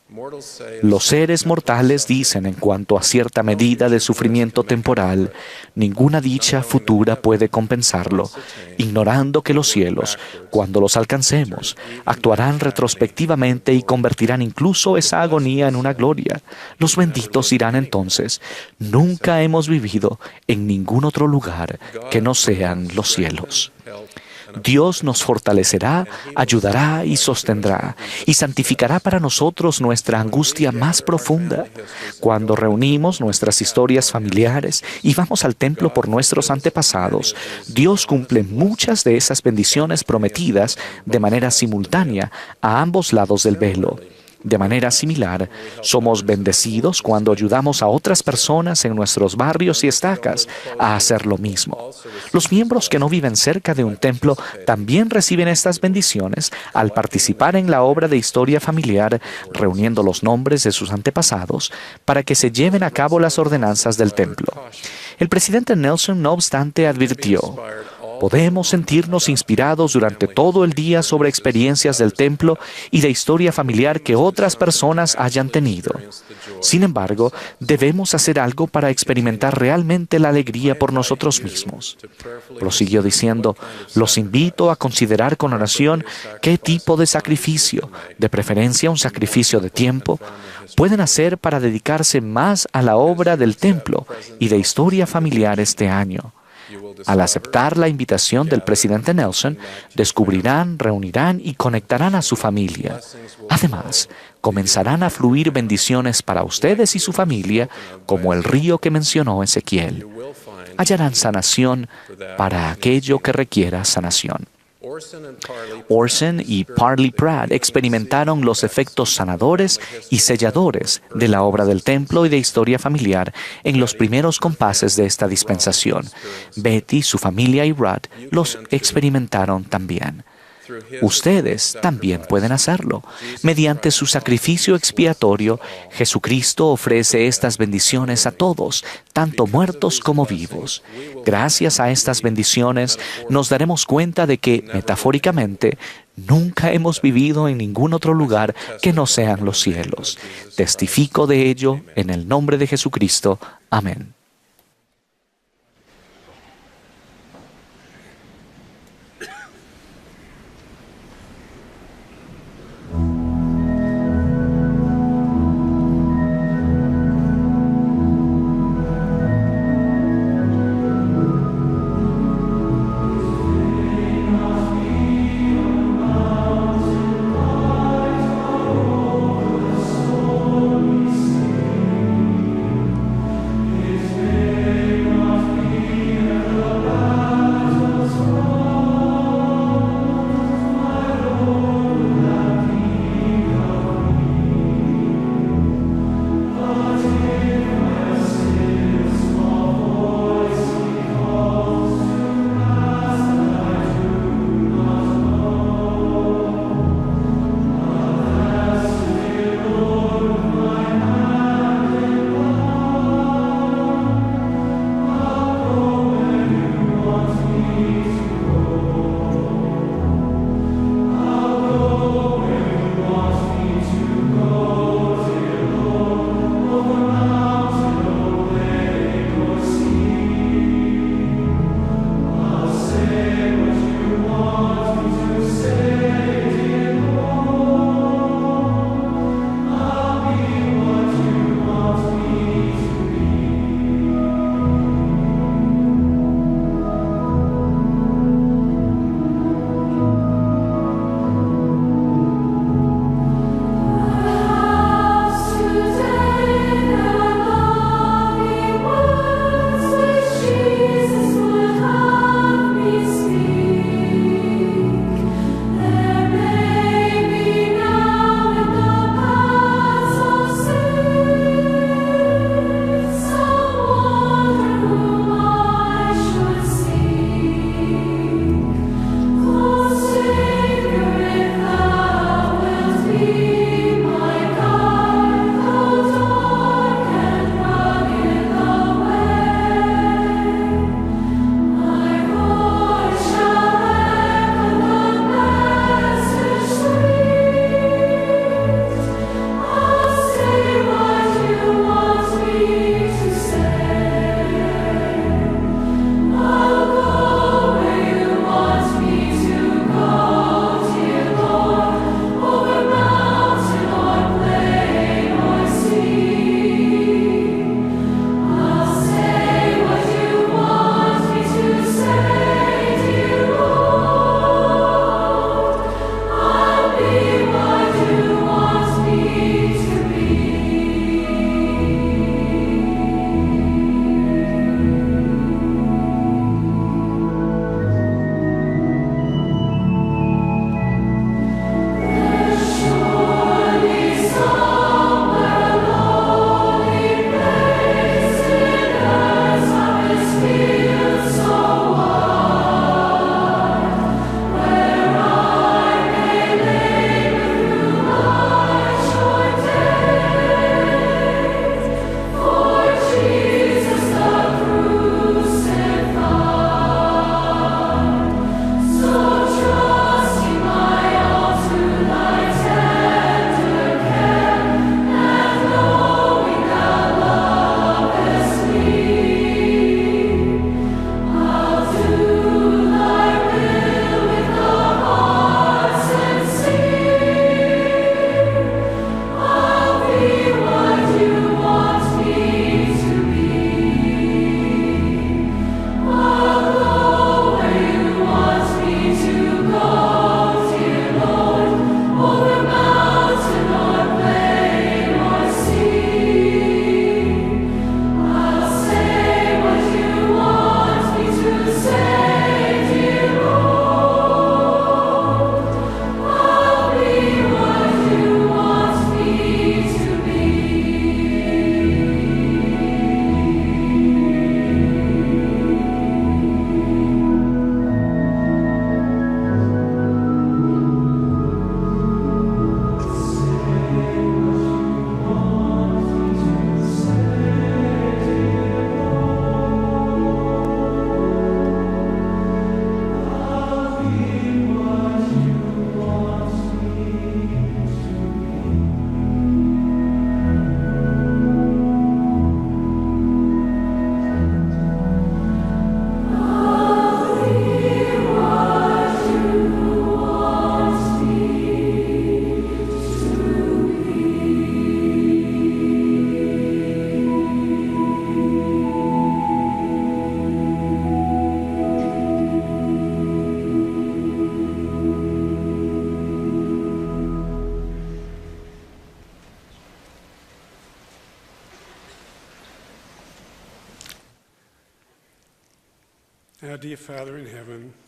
Los seres mortales dicen en cuanto a cierta medida de sufrimiento temporal, ninguna dicha futura puede compensarlo, ignorando que los cielos, cuando los alcancemos, actuarán retrospectivamente y convertirán incluso esa agonía en una gloria. Los benditos dirán entonces, nunca hemos vivido en ningún otro lugar que no sean los cielos. Dios nos fortalecerá, ayudará y sostendrá, y santificará para nosotros nuestra angustia más profunda. Cuando reunimos nuestras historias familiares y vamos al templo por nuestros antepasados, Dios cumple muchas de esas bendiciones prometidas de manera simultánea a ambos lados del velo. De manera similar, somos bendecidos cuando ayudamos a otras personas en nuestros barrios y estacas a hacer lo mismo. Los miembros que no viven cerca de un templo también reciben estas bendiciones al participar en la obra de historia familiar, reuniendo los nombres de sus antepasados para que se lleven a cabo las ordenanzas del templo. El presidente Nelson, no obstante, advirtió: podemos sentirnos inspirados durante todo el día sobre experiencias del templo y de historia familiar que otras personas hayan tenido. Sin embargo, debemos hacer algo para experimentar realmente la alegría por nosotros mismos. Prosiguió diciendo: los invito a considerar con oración qué tipo de sacrificio, de preferencia un sacrificio de tiempo, pueden hacer para dedicarse más a la obra del templo y de historia familiar este año. Al aceptar la invitación del presidente Nelson, descubrirán, reunirán y conectarán a su familia. Además, comenzarán a fluir bendiciones para ustedes y su familia, como el río que mencionó Ezequiel. Hallarán sanación para aquello que requiera sanación. Orson y Parley Pratt experimentaron los efectos sanadores y selladores de la obra del templo y de historia familiar en los primeros compases de esta dispensación. Betty, su familia y Rudd los experimentaron también. Ustedes también pueden hacerlo. Mediante su sacrificio expiatorio, Jesucristo ofrece estas bendiciones a todos, tanto muertos como vivos. Gracias a estas bendiciones, nos daremos cuenta de que, metafóricamente, nunca hemos vivido en ningún otro lugar que no sean los cielos. Testifico de ello en el nombre de Jesucristo. Amén.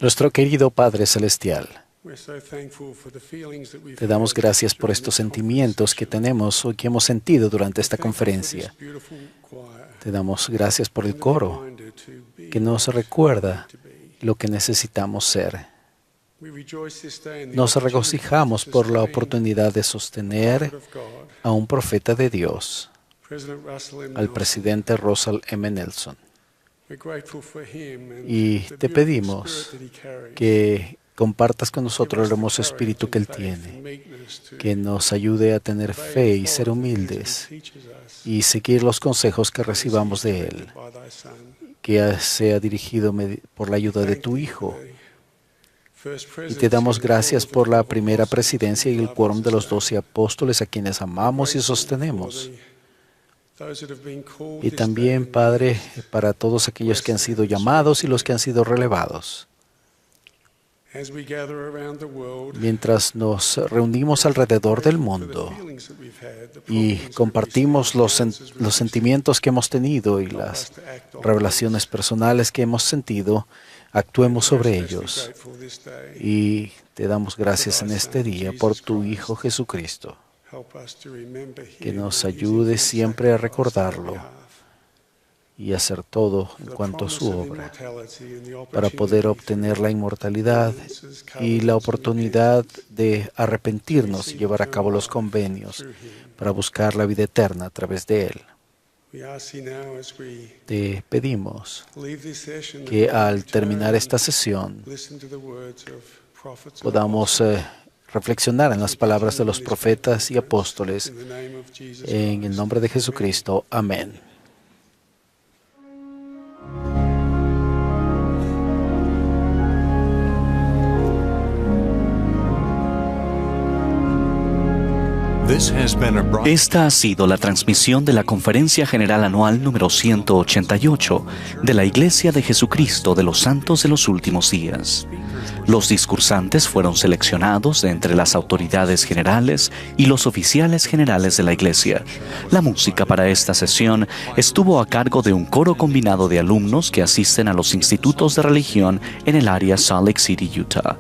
Nuestro querido Padre Celestial, te damos gracias por estos sentimientos que tenemos o que hemos sentido durante esta conferencia. Te damos gracias por el coro que nos recuerda lo que necesitamos ser. Nos regocijamos por la oportunidad de sostener a un profeta de Dios, al presidente Russell M. Nelson. Y te pedimos que compartas con nosotros el hermoso espíritu que Él tiene, que nos ayude a tener fe y ser humildes y seguir los consejos que recibamos de Él, que sea dirigido por la ayuda de tu Hijo. Y te damos gracias por la primera presidencia y el quórum de los 12 apóstoles a quienes amamos y sostenemos. Y también, Padre, para todos aquellos que han sido llamados y los que han sido relevados. Mientras nos reunimos alrededor del mundo y compartimos los sentimientos que hemos tenido y las revelaciones personales que hemos sentido, actuemos sobre ellos. Y te damos gracias en este día por tu Hijo Jesucristo, que nos ayude siempre a recordarlo y hacer todo en cuanto a su obra, para poder obtener la inmortalidad y la oportunidad de arrepentirnos y llevar a cabo los convenios para buscar la vida eterna a través de Él. Te pedimos que al terminar esta sesión podamos reflexionar en las palabras de los profetas y apóstoles. En el nombre de Jesucristo. Amén. Esta ha sido la transmisión de la Conferencia General Anual número 188 de la Iglesia de Jesucristo de los Santos de los Últimos Días. Los discursantes fueron seleccionados de entre las autoridades generales y los oficiales generales de la Iglesia. La música para esta sesión estuvo a cargo de un coro combinado de alumnos que asisten a los institutos de religión en el área Salt Lake City, Utah.